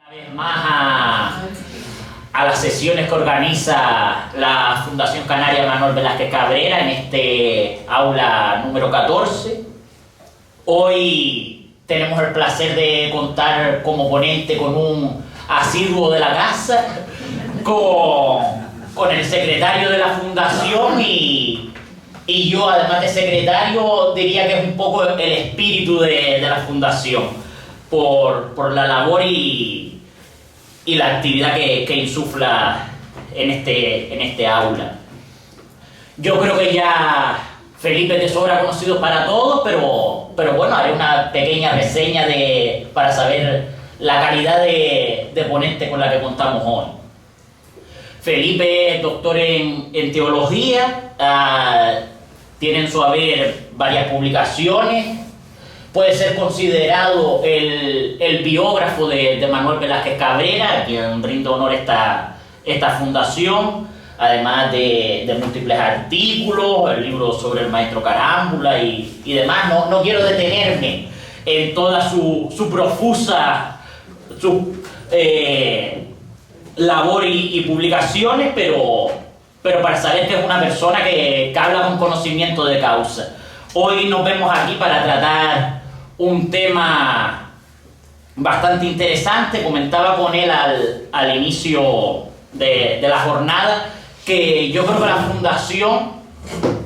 Una vez más a las sesiones que organiza la Fundación Canaria Manuel Velázquez Cabrera en este aula número 14. Hoy tenemos el placer de contar como ponente con un asiduo de la casa, con el secretario de la Fundación y yo, además de secretario, diría que es un poco el espíritu de la Fundación por la labor y la actividad que insufla en este aula. Yo creo que ya Felipe de sobra conocido para todos, pero bueno, haré una pequeña reseña para saber la calidad de ponente con la que contamos hoy. Felipe es doctor en teología, tiene en su haber varias publicaciones. Puede ser considerado el biógrafo de Manuel Velázquez Cabrera, a quien rinde honor esta fundación, además de múltiples artículos, el libro sobre el maestro Carámbula y demás. No quiero detenerme en toda su profusa labor y publicaciones, pero para saber que es una persona que habla con conocimiento de causa. Hoy nos vemos aquí para tratar un tema bastante interesante. Comentaba con él al inicio de la jornada que yo creo que la Fundación,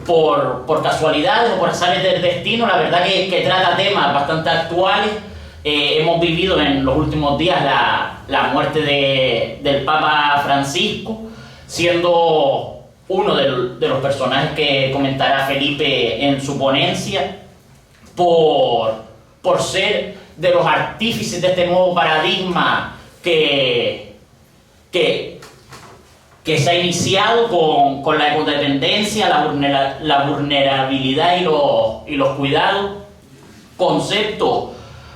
por casualidades o por azares del destino, la verdad que trata temas bastante actuales. Hemos vivido en los últimos días la muerte del Papa Francisco, siendo uno de los personajes que comentará Felipe en su ponencia, por ser de los artífices de este nuevo paradigma que se ha iniciado con la ecodependencia, la vulnerabilidad y los cuidados, conceptos,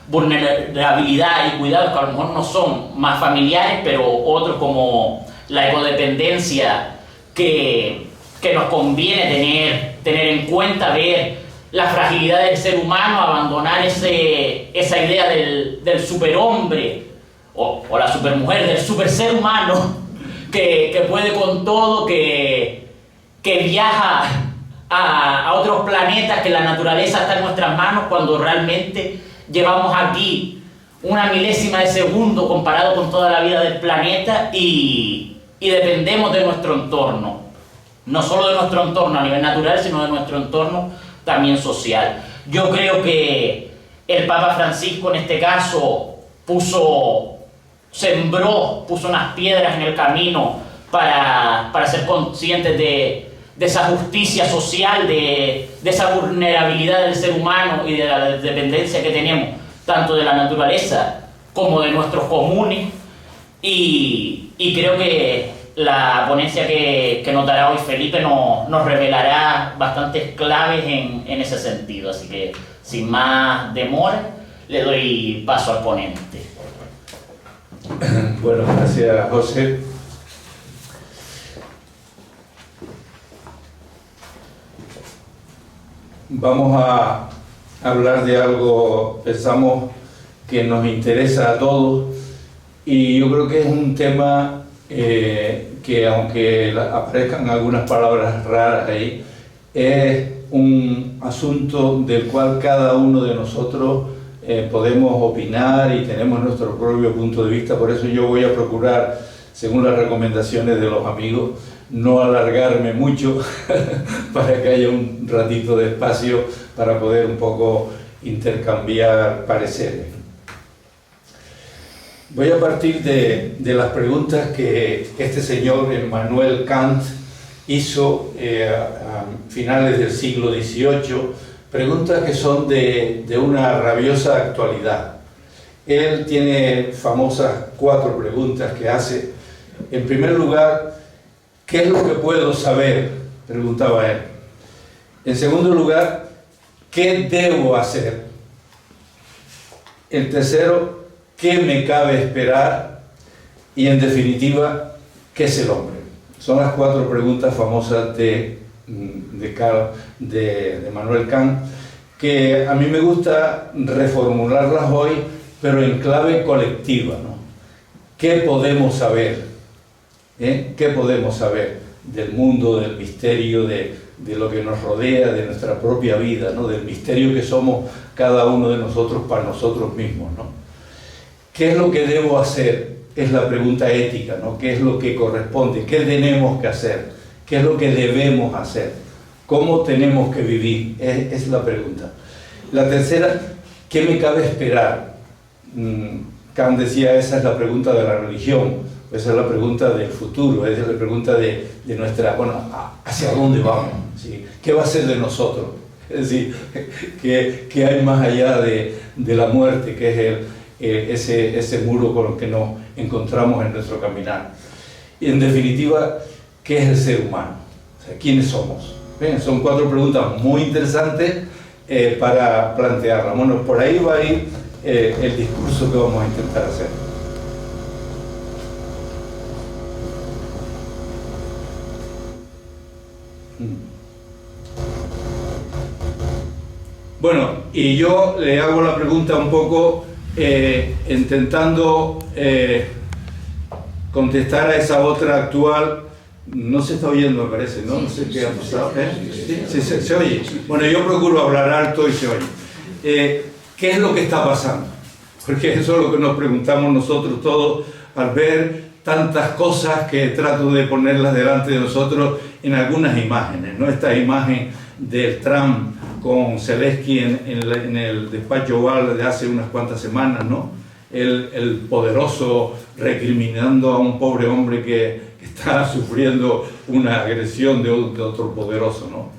vulnerabilidad y cuidados que a lo mejor no son más familiares, pero otros como la ecodependencia que nos conviene tener en cuenta, ver la fragilidad del ser humano, abandonar esa idea del superhombre o la supermujer, del super ser humano que puede con todo, que viaja a otros planetas, que la naturaleza está en nuestras manos cuando realmente llevamos aquí una milésima de segundo comparado con toda la vida del planeta y dependemos de nuestro entorno, no solo de nuestro entorno a nivel natural, sino de nuestro entorno también social. Yo creo que el Papa Francisco en este caso puso unas piedras en el camino para ser conscientes de esa justicia social, de esa vulnerabilidad del ser humano y de la dependencia que tenemos tanto de la naturaleza como de nuestros comunes, y creo que la ponencia que nos dará hoy Felipe nos revelará bastantes claves en ese sentido. Así que, sin más demora, le doy paso al ponente. Bueno, gracias, José. Vamos a hablar de algo, pensamos, que nos interesa a todos, y yo creo que es un tema que, aunque aparezcan algunas palabras raras ahí, es un asunto del cual cada uno de nosotros podemos opinar y tenemos nuestro propio punto de vista. Por eso yo voy a procurar, según las recomendaciones de los amigos, no alargarme mucho para que haya un ratito de espacio para poder un poco intercambiar pareceres. Voy a partir de las preguntas que este señor Immanuel Kant hizo a finales del siglo XVIII, preguntas que son de una rabiosa actualidad. Él tiene famosas 4 preguntas que hace. En primer lugar, ¿qué es lo que puedo saber?, preguntaba él. En segundo lugar, ¿qué debo hacer? En tercero, ¿qué me cabe esperar? Y en definitiva, ¿qué es el hombre? Son las 4 preguntas famosas de Immanuel Kant, que a mí me gusta reformularlas hoy, pero en clave colectiva, ¿no? ¿Qué podemos saber? ¿Qué podemos saber del mundo, del misterio, de lo que nos rodea, de nuestra propia vida, ¿no? Del misterio que somos cada uno de nosotros para nosotros mismos, ¿no? ¿Qué es lo que debo hacer? Es la pregunta ética, ¿no? ¿Qué es lo que corresponde? ¿Qué tenemos que hacer? ¿Qué es lo que debemos hacer? ¿Cómo tenemos que vivir? Es la pregunta. La tercera, ¿qué me cabe esperar? Kant decía, esa es la pregunta de la religión, esa es la pregunta del futuro, esa es la pregunta de nuestra, bueno, ¿hacia dónde vamos? ¿Sí? ¿Qué va a ser de nosotros? Es decir, ¿qué hay más allá de la muerte, que es ese muro con el que nos encontramos en nuestro caminar? Y en definitiva, ¿qué es el ser humano? O sea, ¿quiénes somos? ¿Ven? Son 4 preguntas muy interesantes para plantearlas. Bueno, por ahí va a ir el discurso que vamos a intentar hacer. Bueno, y yo le hago la pregunta un poco intentando contestar a esa otra actual. No se está oyendo, me parece, ¿no? No sé qué ha pasado. ¿Sí? ¿Se oye? Bueno, yo procuro hablar alto y se oye. ¿Qué es lo que está pasando? Porque eso es lo que nos preguntamos nosotros todos al ver tantas cosas que trato de ponerlas delante de nosotros en algunas imágenes, ¿no? Esta imagen del Trump con Zelensky en el despacho Oval de hace unas cuantas semanas, ¿no? El poderoso recriminando a un pobre hombre que está sufriendo una agresión de otro poderoso, ¿no?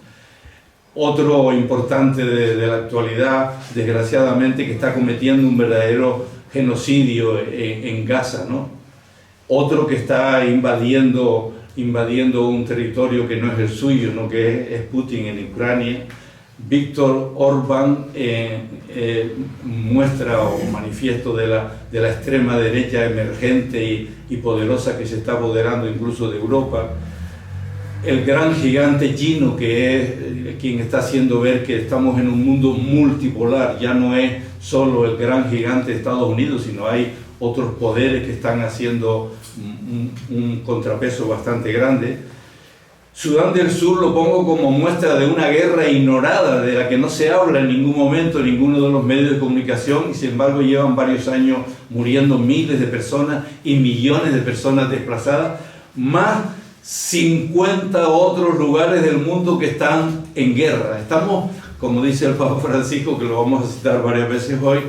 Otro importante de la actualidad, desgraciadamente, que está cometiendo un verdadero genocidio en Gaza, ¿no? Otro que está invadiendo un territorio que no es el suyo, ¿no? Que es Putin en Ucrania. Víctor Orbán muestra o manifiesto de la extrema derecha emergente y poderosa que se está apoderando incluso de Europa. El gran gigante chino, que es quien está haciendo ver que estamos en un mundo multipolar, ya no es solo el gran gigante de Estados Unidos, sino hay otros poderes que están haciendo un contrapeso bastante grande. Sudán del Sur lo pongo como muestra de una guerra ignorada, de la que no se habla en ningún momento en ninguno de los medios de comunicación, y sin embargo llevan varios años muriendo miles de personas y millones de personas desplazadas, más 50 otros lugares del mundo que están en guerra. Estamos, como dice el Papa Francisco, que lo vamos a citar varias veces hoy,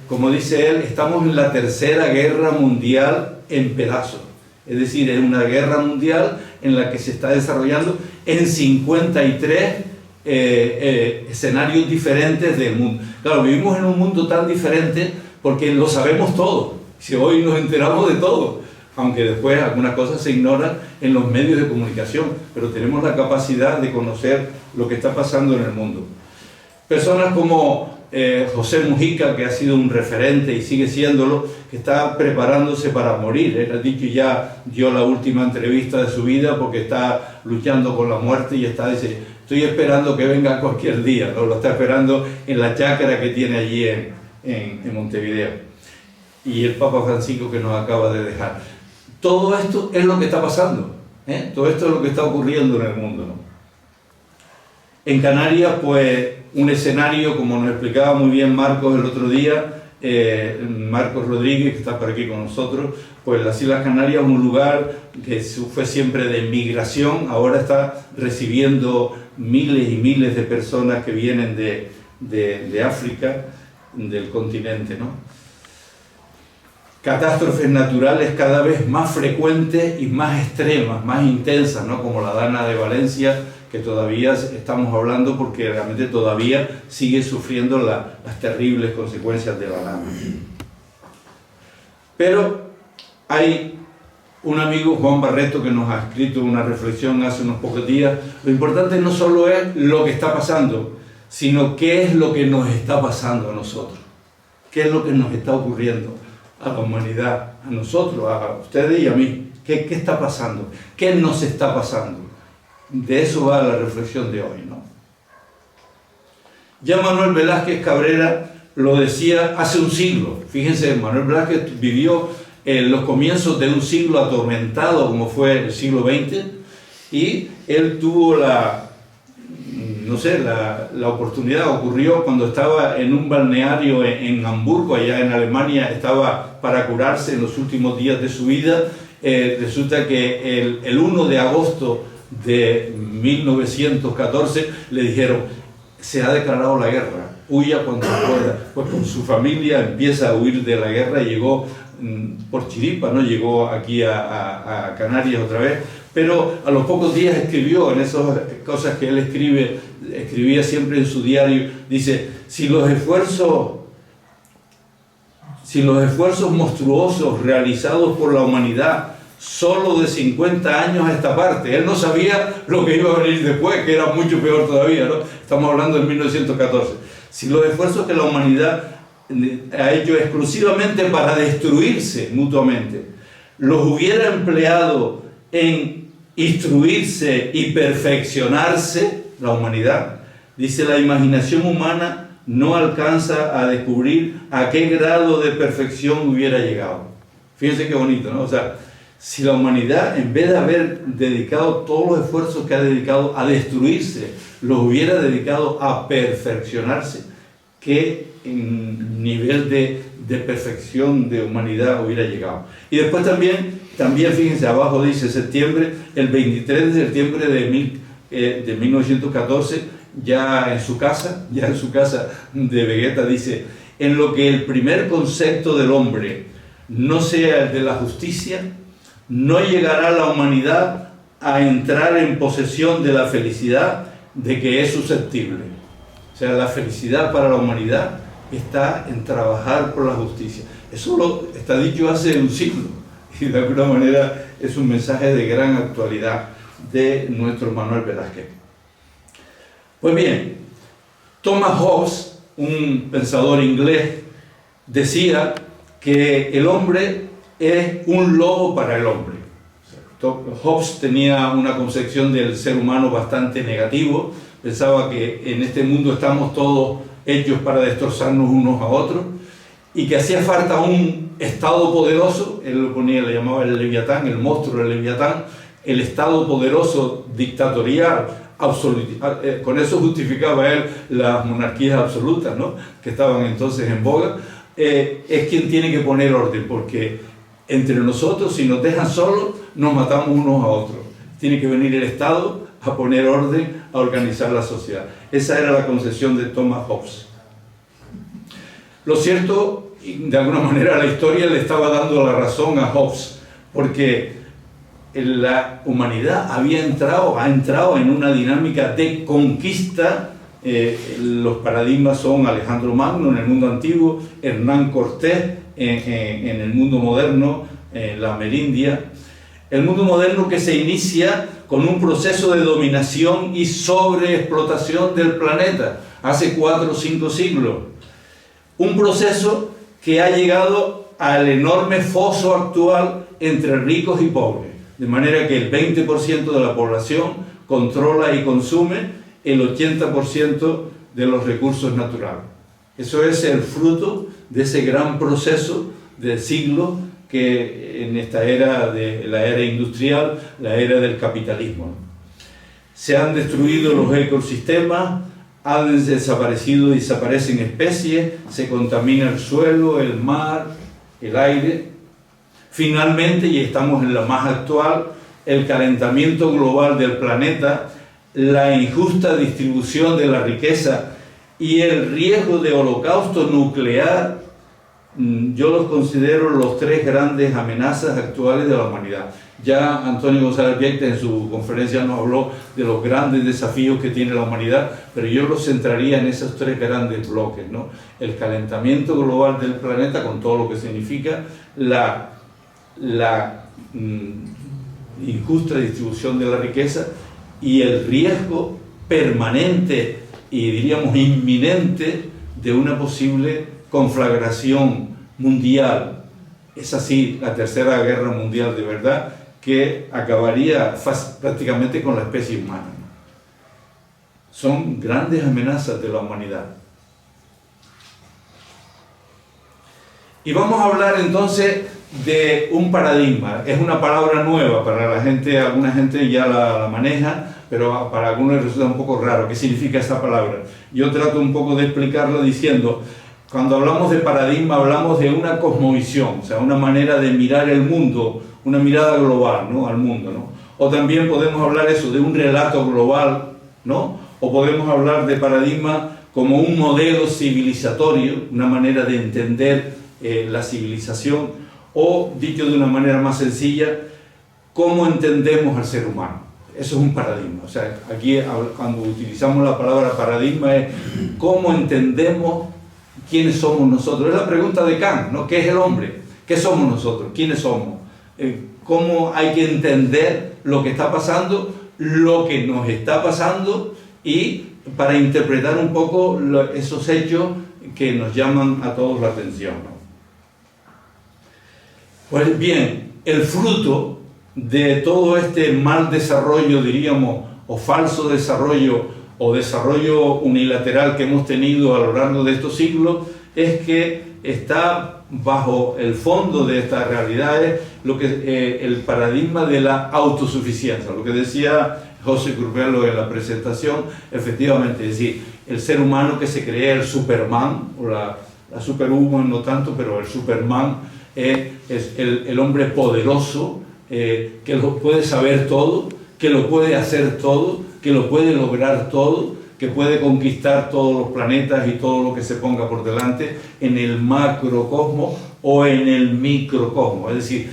como dice él, estamos en la tercera guerra mundial en pedazos. Es decir, es una guerra mundial en la que se está desarrollando en 53 escenarios diferentes del mundo. Claro, vivimos en un mundo tan diferente porque lo sabemos todo. Si hoy nos enteramos de todo, aunque después algunas cosas se ignoran en los medios de comunicación, pero tenemos la capacidad de conocer lo que está pasando en el mundo. Personas como José Mujica, que ha sido un referente y sigue siéndolo, que está preparándose para morir. Él ha dicho, ya dio la última entrevista de su vida porque está luchando con la muerte y dice, estoy esperando que venga cualquier día, ¿no? Lo está esperando en la chacra que tiene allí en Montevideo. Y el Papa Francisco que nos acaba de dejar. Todo esto es lo que está pasando, ¿eh? Todo esto es lo que está ocurriendo en el mundo, ¿no? En Canarias, pues, un escenario, como nos explicaba muy bien Marcos el otro día, Marcos Rodríguez, que está por aquí con nosotros, pues las Islas Canarias, un lugar que fue siempre de migración, ahora está recibiendo miles y miles de personas que vienen de África, del continente, ¿no? Catástrofes naturales cada vez más frecuentes y más extremas, más intensas, ¿no? Como la Dana de Valencia, que todavía estamos hablando porque realmente todavía sigue sufriendo las terribles consecuencias de la Dana. Pero hay un amigo, Juan Barreto, que nos ha escrito una reflexión hace unos pocos días. Lo importante no solo es lo que está pasando, sino qué es lo que nos está pasando a nosotros. ¿Qué es lo que nos está ocurriendo a la humanidad, a nosotros, a ustedes y a mí? ¿Qué está pasando? ¿Qué nos está pasando? De eso va la reflexión de hoy, ¿no? Ya Manuel Velázquez Cabrera lo decía hace un siglo. Fíjense, Manuel Velázquez vivió los comienzos de un siglo atormentado como fue el siglo XX, y él tuvo la oportunidad, ocurrió cuando estaba en un balneario en Hamburgo, allá en Alemania, estaba para curarse en los últimos días de su vida. Resulta que el 1 de agosto de 1914 le dijeron: se ha declarado la guerra, huya cuando pueda. Pues con su familia empieza a huir de la guerra y llegó por chiripa, ¿no? Llegó aquí a Canarias otra vez, pero a los pocos días escribió en esas cosas que él escribía siempre en su diario, dice: si los esfuerzos monstruosos realizados por la humanidad solo de 50 años a esta parte, él no sabía lo que iba a venir después, que era mucho peor todavía, ¿no? Estamos hablando de 1914. Si los esfuerzos que la humanidad ha hecho exclusivamente para destruirse mutuamente los hubiera empleado en instruirse y perfeccionarse, la humanidad, dice, la imaginación humana no alcanza a descubrir a qué grado de perfección hubiera llegado. Fíjense qué bonito, ¿no? O sea, si la humanidad, en vez de haber dedicado todos los esfuerzos que ha dedicado a destruirse, los hubiera dedicado a perfeccionarse, ¿qué nivel de perfección de humanidad hubiera llegado? Y después también fíjense, abajo dice septiembre, el 23 de septiembre de 1914, ya en su casa de Vegeta, dice: en lo que el primer concepto del hombre no sea el de la justicia, no llegará la humanidad a entrar en posesión de la felicidad de que es susceptible. O sea, la felicidad para la humanidad está en trabajar por la justicia. Eso lo está dicho hace un siglo, y de alguna manera es un mensaje de gran actualidad de nuestro Manuel Velázquez. Pues bien, Thomas Hobbes, un pensador inglés, decía que el hombre es un lobo para el hombre. Hobbes tenía una concepción del ser humano bastante negativo, pensaba que en este mundo estamos todos hechos para destrozarnos unos a otros, y que hacía falta un Estado poderoso, él lo ponía, le llamaba el Leviatán, el monstruo del Leviatán, el Estado poderoso dictatorial, con eso justificaba él las monarquías absolutas, ¿no?, que estaban entonces en boga. Es quien tiene que poner orden, porque entre nosotros, si nos dejan solos, nos matamos unos a otros. Tiene que venir el Estado a poner orden, a organizar la sociedad. Esa era la concepción de Thomas Hobbes. Lo cierto, de alguna manera la historia le estaba dando la razón a Hobbes, porque la humanidad ha entrado en una dinámica de conquista. Los paradigmas son Alejandro Magno en el mundo antiguo, Hernán Cortés en el mundo moderno, la Amerindia. El mundo moderno que se inicia con un proceso de dominación y sobreexplotación del planeta hace 4 o 5 siglos. Un proceso que ha llegado al enorme foso actual entre ricos y pobres, de manera que el 20% de la población controla y consume el 80% de los recursos naturales. Eso es el fruto de ese gran proceso del siglo que en esta era de la era industrial, la era del capitalismo. Se han destruido los ecosistemas, han desaparecido y desaparecen especies, se contamina el suelo, el mar, el aire. Finalmente, y estamos en la más actual, el calentamiento global del planeta, la injusta distribución de la riqueza y el riesgo de holocausto nuclear, yo los considero los 3 grandes amenazas actuales de la humanidad. Ya Antonio González Vieites en su conferencia nos habló de los grandes desafíos que tiene la humanidad, pero yo los centraría en esos 3 grandes bloques, ¿no? El calentamiento global del planeta, con todo lo que significa, la injusta distribución de la riqueza y el riesgo permanente y diríamos inminente de una posible conflagración mundial. Es así, la tercera guerra mundial de verdad, que acabaría prácticamente con la especie humana. Son grandes amenazas de la humanidad. Y vamos a hablar entonces de un paradigma. Es una palabra nueva para la gente, alguna gente ya la maneja, pero para algunos les resulta un poco raro. ¿Qué significa esa palabra? Yo trato un poco de explicarlo diciendo, cuando hablamos de paradigma hablamos de una cosmovisión, o sea, una manera de mirar el mundo, una mirada global, ¿no?, al mundo, ¿no? O también podemos hablar eso de un relato global, ¿no? O podemos hablar de paradigma como un modelo civilizatorio, una manera de entender la civilización, o dicho de una manera más sencilla, cómo entendemos al ser humano. Eso es un paradigma. O sea, aquí cuando utilizamos la palabra paradigma es cómo entendemos quiénes somos nosotros. Es la pregunta de Kant, ¿no? ¿Qué es el hombre? ¿Qué somos nosotros? ¿Quiénes somos? ¿Cómo hay que entender lo que está pasando, lo que nos está pasando, y para interpretar un poco esos hechos que nos llaman a todos la atención, ¿no? Pues bien, el fruto de todo este mal desarrollo, diríamos, o falso desarrollo, o desarrollo unilateral que hemos tenido a lo largo de estos siglos, es que está bajo el fondo de estas realidades lo que el paradigma de la autosuficiencia, lo que decía José Curbelo en la presentación, efectivamente, es decir, el ser humano que se cree el Superman, o la Superwoman no tanto, pero el Superman es el hombre poderoso, que lo puede saber todo, que lo puede hacer todo, que lo puede lograr todo, que puede conquistar todos los planetas y todo lo que se ponga por delante en el macrocosmos o en el microcosmos. Es decir,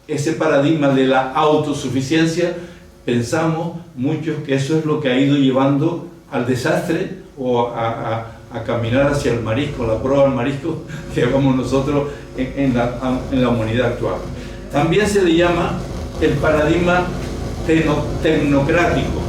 ese paradigma de la autosuficiencia, pensamos muchos que eso es lo que ha ido llevando al desastre o a caminar hacia el marisco, la prueba del marisco que llevamos nosotros en la humanidad actual. También se le llama el paradigma tecnocrático.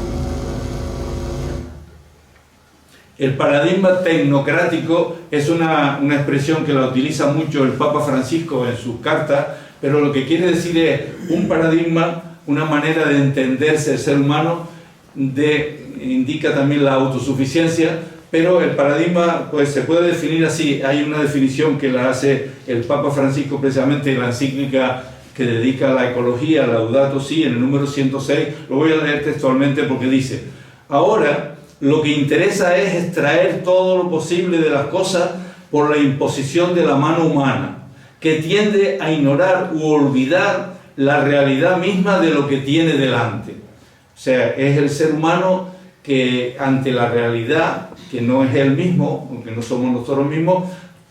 El paradigma tecnocrático es una expresión que la utiliza mucho el Papa Francisco en sus cartas, pero lo que quiere decir es un paradigma, una manera de entenderse el ser humano, indica también la autosuficiencia, pero el paradigma pues se puede definir así. Hay una definición que la hace el Papa Francisco precisamente en la encíclica que dedica a la ecología, Laudato Si, en el número 106, lo voy a leer textualmente porque dice: ahora lo que interesa es extraer todo lo posible de las cosas por la imposición de la mano humana, que tiende a ignorar u olvidar la realidad misma de lo que tiene delante. O sea, es el ser humano que ante la realidad, que no es él mismo, aunque no somos nosotros mismos,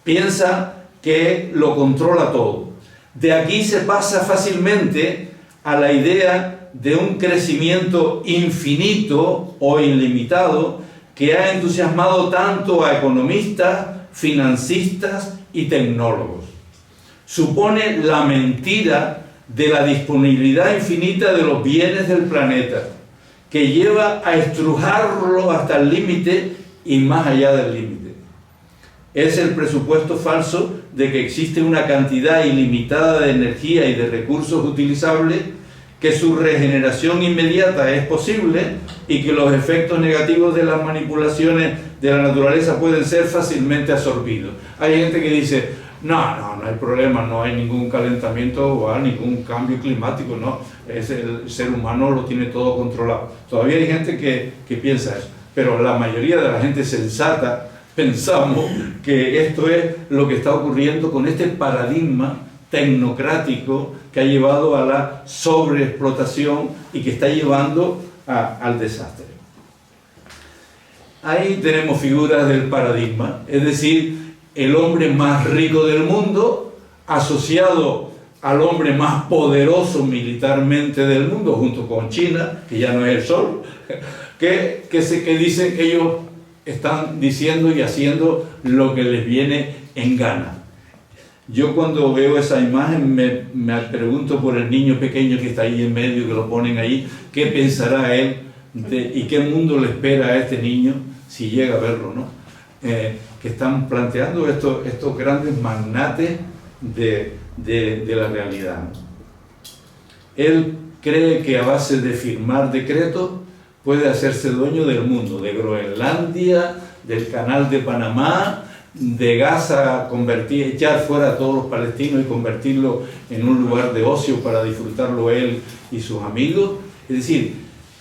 piensa que lo controla todo. De aquí se pasa fácilmente a la idea de un crecimiento infinito o ilimitado que ha entusiasmado tanto a economistas, financistas y tecnólogos. Supone la mentira de la disponibilidad infinita de los bienes del planeta, que lleva a estrujarlo hasta el límite y más allá del límite. Es el presupuesto falso de que existe una cantidad ilimitada de energía y de recursos utilizables, que su regeneración inmediata es posible y que los efectos negativos de las manipulaciones de la naturaleza pueden ser fácilmente absorbidos. Hay gente que dice: no hay problema, no hay ningún calentamiento o ningún cambio climático, no, el ser humano lo tiene todo controlado. Todavía hay gente que piensa eso, pero la mayoría de la gente sensata pensamos que esto es lo que está ocurriendo con este paradigma tecnocrático que ha llevado a la sobreexplotación y que está llevando al desastre. Ahí tenemos figuras del paradigma, es decir, el hombre más rico del mundo asociado al hombre más poderoso militarmente del mundo, junto con China, que ya no es el sol, que dicen que ellos están diciendo y haciendo lo que les viene en gana. Yo cuando veo esa imagen me pregunto por el niño pequeño que está ahí en medio, que lo ponen ahí, ¿qué pensará él y qué mundo le espera a este niño si llega a verlo, ¿no? Que están planteando estos grandes magnates de la realidad, ¿no? Él cree que a base de firmar decretos puede hacerse dueño del mundo, de Groenlandia, del Canal de Panamá, de Gaza, echar fuera a todos los palestinos y convertirlo en un lugar de ocio para disfrutarlo él y sus amigos. Es decir,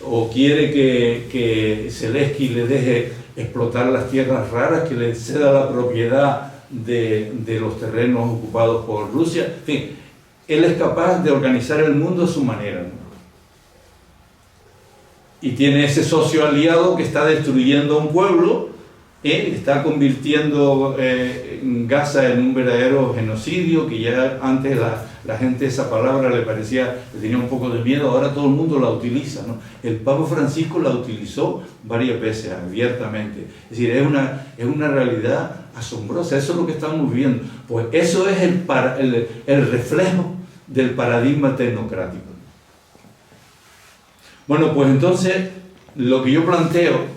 o quiere que Zelensky le deje explotar las tierras raras, que le ceda la propiedad de los terrenos ocupados por Rusia. En fin, él es capaz de organizar el mundo a su manera, ¿no? Y tiene ese socio aliado que está destruyendo a un pueblo, está convirtiendo Gaza en un verdadero genocidio, que ya antes la gente esa palabra le tenía un poco de miedo, ahora todo el mundo la utiliza, ¿no? El Papa Francisco la utilizó varias veces abiertamente. Es decir, es una realidad asombrosa, eso es lo que estamos viendo. Pues eso es el reflejo del paradigma tecnocrático. Bueno, pues entonces lo que yo planteo,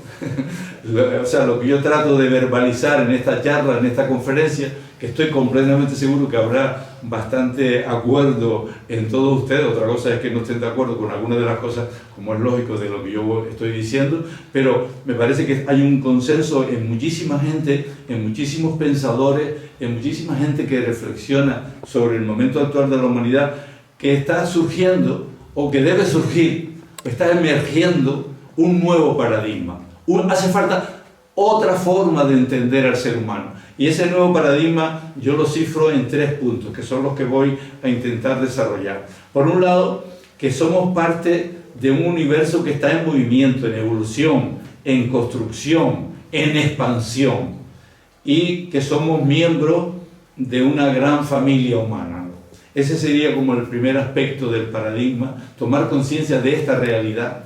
o sea, lo que yo trato de verbalizar en esta charla, en esta conferencia, que estoy completamente seguro que habrá bastante acuerdo en todos ustedes. Otra cosa es que no estén de acuerdo con algunas de las cosas, como es lógico, de lo que yo estoy diciendo, pero me parece que hay un consenso en muchísima gente, en muchísimos pensadores, en muchísima gente que reflexiona sobre el momento actual de la humanidad, que está surgiendo, o que debe surgir, está emergiendo un nuevo paradigma. Hace falta otra forma de entender al ser humano. Y ese nuevo paradigma yo lo cifro en 3 puntos, que son los que voy a intentar desarrollar. Por un lado, que somos parte de un universo que está en movimiento, en evolución, en construcción, en expansión, y que somos miembros de una gran familia humana. Ese sería como el primer aspecto del paradigma, tomar conciencia de esta realidad.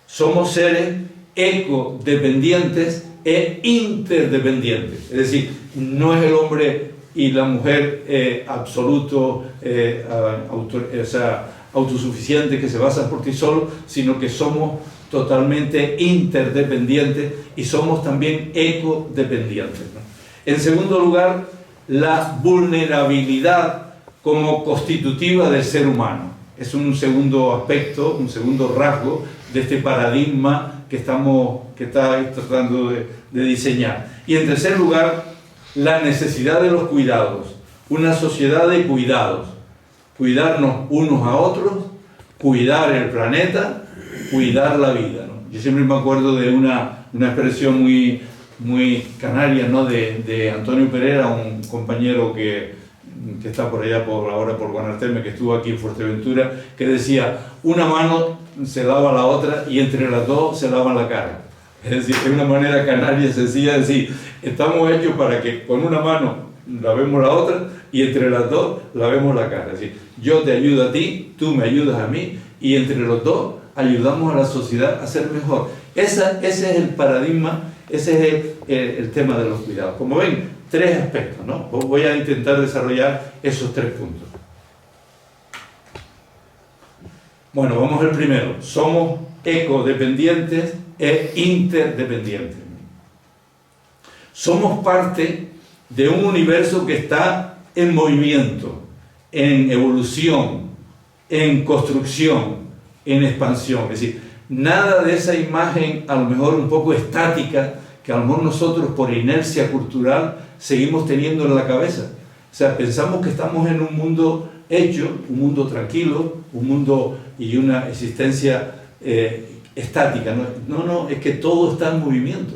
Somos seres ecodependientes e interdependientes. Es decir, no es el hombre y la mujer autosuficientes que se basan por ti solo, sino que somos totalmente interdependientes y somos también ecodependientes, ¿no? En segundo lugar, la vulnerabilidad como constitutiva del ser humano. Es un segundo aspecto, un segundo rasgo de este paradigma que está tratando de diseñar. Y en tercer lugar, la necesidad de los cuidados, una sociedad de cuidados, cuidarnos unos a otros, cuidar el planeta, cuidar la vida, ¿no? Yo siempre me acuerdo de una expresión muy canaria, ¿no? de Antonio Pereira, un compañero que está por allá ahora por Guanarteme, que estuvo aquí en Fuerteventura, que decía: una mano se lava la otra y entre las dos se lavan la cara. Es decir, de una manera canaria sencilla de decir, estamos hechos para que con una mano lavemos la otra y entre las dos lavemos la cara. Es decir, yo te ayudo a ti, tú me ayudas a mí y entre los dos ayudamos a la sociedad a ser mejor. Ese es el paradigma, ese es el tema de los cuidados. Como ven, 3 aspectos, ¿no? Voy a intentar desarrollar esos 3 puntos. Bueno, vamos al primero. Somos ecodependientes e interdependientes. Somos parte de un universo que está en movimiento, en evolución, en construcción, en expansión. Es decir, nada de esa imagen, a lo mejor un poco estática, que a lo mejor nosotros por inercia cultural seguimos teniendo en la cabeza. O sea, pensamos que estamos en un mundo hecho, un mundo tranquilo, un mundo y una existencia estática. No, es que todo está en movimiento.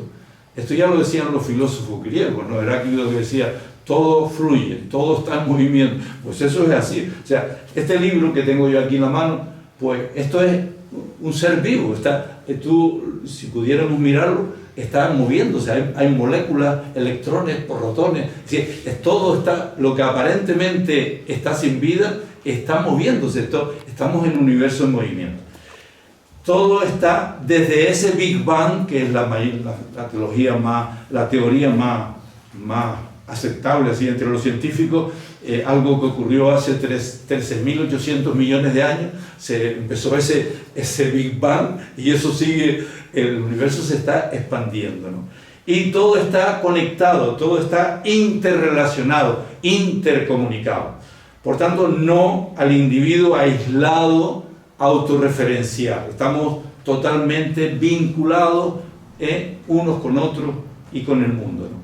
Esto ya lo decían los filósofos griegos, ¿no? Heráclito que decía, todo fluye, todo está en movimiento. Pues eso es así. O sea, este libro que tengo yo aquí en la mano, pues esto es un ser vivo. Tú, si pudiéramos mirarlo, está moviéndose, hay moléculas, electrones, protones, todo está, lo que aparentemente está sin vida, está moviéndose, estamos en un universo en movimiento. Todo está desde ese Big Bang, que es la teoría más aceptable así entre los científicos, algo que ocurrió hace 13.800 millones de años, se empezó ese Big Bang y eso sigue, el universo se está expandiendo, ¿no? Y todo está conectado, todo está interrelacionado, intercomunicado. Por tanto, no al individuo aislado, autorreferencial. Estamos totalmente vinculados unos con otros y con el mundo, ¿no?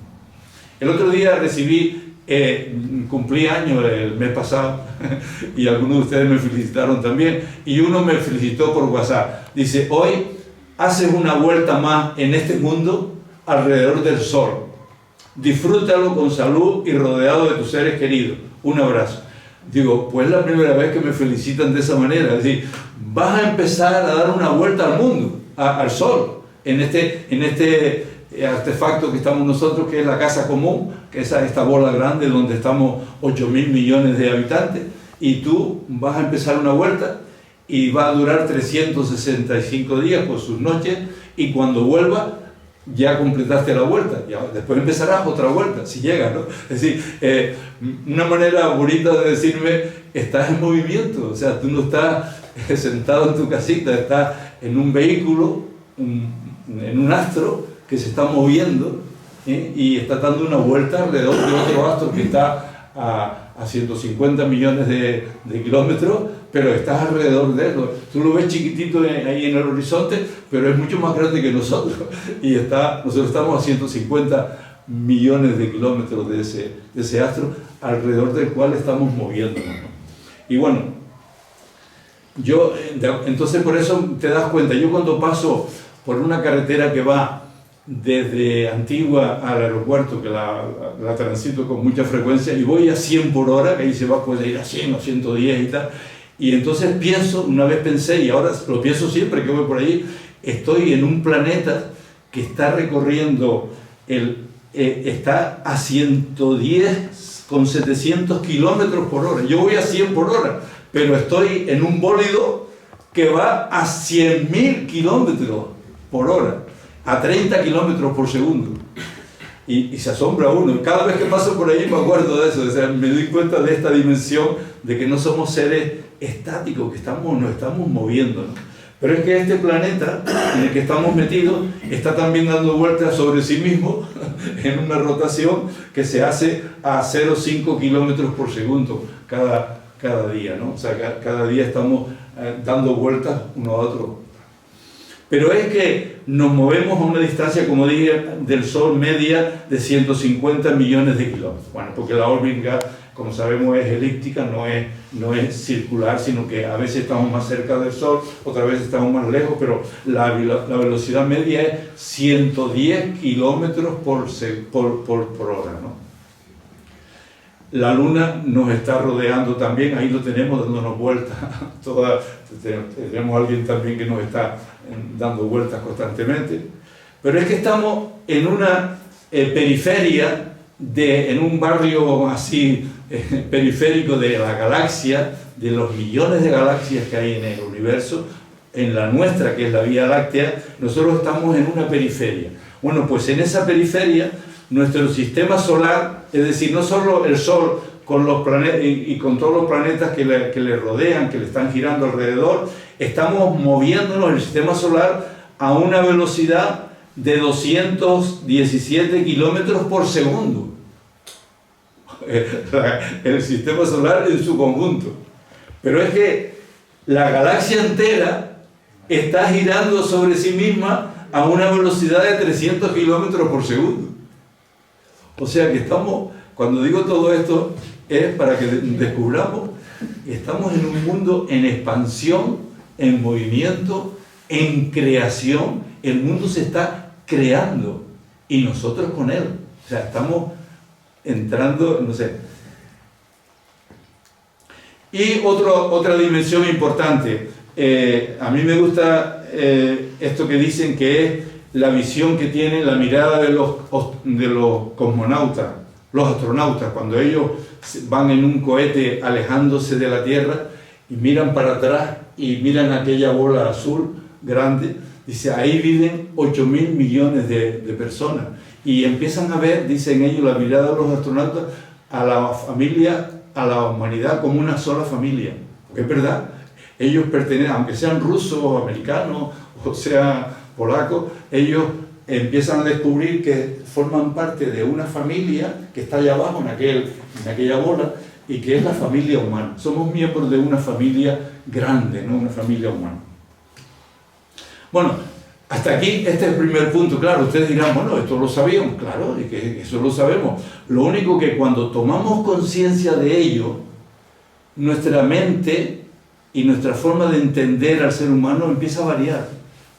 El otro día recibí, cumplí años el mes pasado y algunos de ustedes me felicitaron también, y uno me felicitó por WhatsApp. Dice, hoy haces una vuelta más en este mundo alrededor del sol. Disfrútalo con salud y rodeado de tus seres queridos. Un abrazo. Digo, pues es la primera vez que me felicitan de esa manera. Es decir, vas a empezar a dar una vuelta al mundo, al sol, en este artefacto que estamos nosotros, que es la casa común, que es esta bola grande donde estamos 8.000 millones de habitantes, y tú vas a empezar una vuelta y va a durar 365 días por sus noches, y cuando vuelva ya completaste la vuelta, ya después empezarás otra vuelta, si llega, ¿no? Es decir, una manera bonita de decirme, estás en movimiento, o sea, tú no estás sentado en tu casita, estás en un vehículo, en un astro que se está moviendo, y está dando una vuelta alrededor de otro astro que está a 150 millones de kilómetros, pero estás alrededor de él. Tú lo ves chiquitito ahí en el horizonte, pero es mucho más grande que nosotros, y nosotros estamos a 150 millones de kilómetros de ese astro alrededor del cual estamos moviéndonos. Y bueno, entonces por eso te das cuenta, yo cuando paso por una carretera que va desde Antigua al aeropuerto, que la transito con mucha frecuencia, y voy a 100 por hora, que ahí se puede ir a 100 o 110 y tal, y entonces pienso, una vez pensé, y ahora lo pienso siempre que voy por ahí, estoy en un planeta que está recorriendo, está a 110 con 700 kilómetros por hora. Yo voy a 100 por hora, pero estoy en un bólido que va a 100.000 kilómetros por hora, a 30 kilómetros por segundo. Y se asombra uno. Cada vez que paso por ahí me acuerdo de eso, o sea, me doy cuenta de esta dimensión de que no somos seres estáticos, que nos estamos moviendo, ¿no? Pero es que este planeta en el que estamos metidos está también dando vueltas sobre sí mismo en una rotación que se hace a 0,5 kilómetros por segundo cada día, ¿no? O sea, cada día estamos dando vueltas uno a otro. Pero es que nos movemos a una distancia, como dije, del Sol media de 150 millones de kilómetros. Bueno, porque la órbita, como sabemos, es elíptica, no es circular, sino que a veces estamos más cerca del Sol, otras veces estamos más lejos, pero la velocidad media es 110 kilómetros por hora, ¿no? La Luna nos está rodeando también, ahí lo tenemos dándonos vueltas. Tenemos a alguien también que nos está dando vueltas constantemente. Pero es que estamos en una periferia, en un barrio así periférico de la galaxia, de los millones de galaxias que hay en el universo, en la nuestra, que es la Vía Láctea. Nosotros estamos en una periferia. Bueno, pues en esa periferia, nuestro sistema solar, es decir, no solo el Sol con los planetas y con todos los planetas que le rodean, que le están girando alrededor, estamos moviéndonos el sistema solar a una velocidad de 217 kilómetros por segundo. El sistema solar en su conjunto. Pero es que la galaxia entera está girando sobre sí misma a una velocidad de 300 kilómetros por segundo. O sea que cuando digo todo esto, es para que descubramos que estamos en un mundo en expansión, en movimiento, en creación. El mundo se está creando y nosotros con él. O sea, estamos entrando, no sé. Y otra dimensión importante. A mí me gusta esto que dicen que es la visión que tiene, la mirada de los cosmonautas, los astronautas, cuando ellos van en un cohete alejándose de la Tierra y miran para atrás y miran aquella bola azul grande, dice, ahí viven 8.000 millones de personas, y empiezan a ver, dicen ellos, la mirada de los astronautas a la familia, a la humanidad como una sola familia, porque es verdad, ellos pertenecen, aunque sean rusos o americanos o sean polacos, ellos empiezan a descubrir que forman parte de una familia que está allá abajo en aquella bola, y que es la familia humana. Somos miembros de una familia grande, ¿no? Una familia humana. Bueno, Hasta aquí, este es el primer punto. Claro, ustedes dirán, bueno, esto lo sabíamos, claro, y que eso lo sabemos. Lo único que cuando tomamos conciencia de ello, nuestra mente y nuestra forma de entender al ser humano empieza a variar,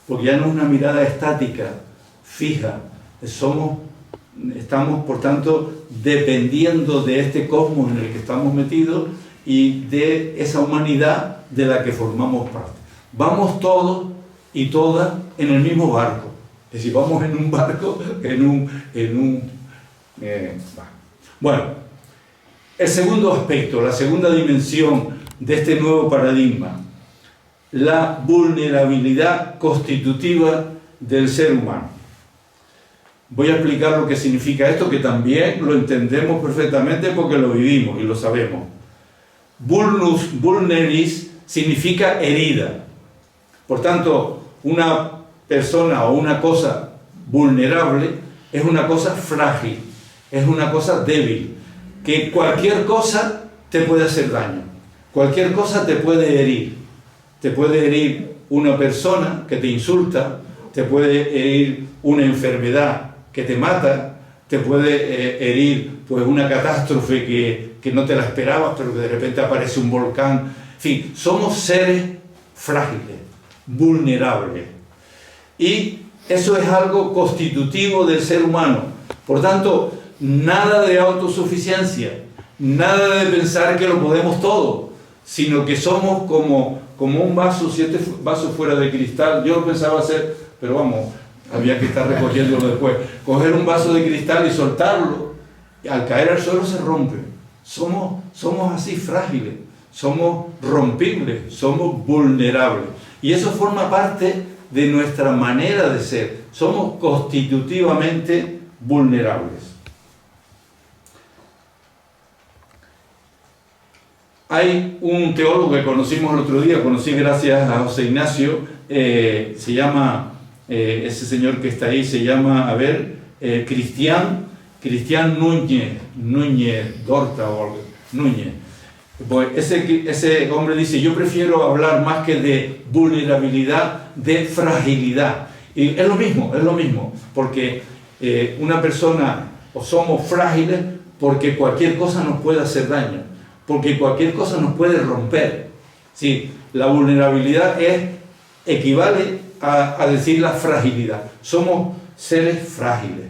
porque ya no es una mirada estática, fija. Estamos, por tanto, dependiendo de este cosmos en el que estamos metidos y de esa humanidad de la que formamos parte. Vamos todos y todas en el mismo barco. Es decir, vamos en un barco, Bueno, el segundo aspecto, la segunda dimensión de este nuevo paradigma, la vulnerabilidad constitutiva del ser humano. Voy a explicar lo que significa esto, que también lo entendemos perfectamente porque lo vivimos y lo sabemos. Vulnus vulneris significa herida. Por tanto, una persona o una cosa vulnerable es una cosa frágil, es una cosa débil, que cualquier cosa te puede hacer daño, cualquier cosa te puede herir. Te puede herir una persona que te insulta, te puede herir una enfermedad que te mata, te puede herir pues una catástrofe que no te la esperabas, pero que de repente aparece un volcán. En fin, somos seres frágiles, vulnerables. Y eso es algo constitutivo del ser humano. Por tanto, nada de autosuficiencia, nada de pensar que lo podemos todo, sino que somos como un vaso, si este vaso fuera de cristal. Yo lo pensaba hacer, pero vamos, había que estar recogiéndolo después. Coger un vaso de cristal y soltarlo, y al caer al suelo se rompe. Somos así frágiles, somos rompibles, somos vulnerables. Y eso forma parte de nuestra manera de ser. Somos constitutivamente vulnerables. Hay un teólogo que conocimos el otro día, conocí gracias a José Ignacio, se llama, ese señor que está ahí, se llama, Cristian Núñez Dorta o Núñez. Pues ese hombre dice, yo prefiero hablar más que de vulnerabilidad, de fragilidad. Y es lo mismo, porque una persona, o somos frágiles porque cualquier cosa nos puede hacer daño, porque cualquier cosa nos puede romper. Sí, la vulnerabilidad equivale a decir la fragilidad. Somos seres frágiles.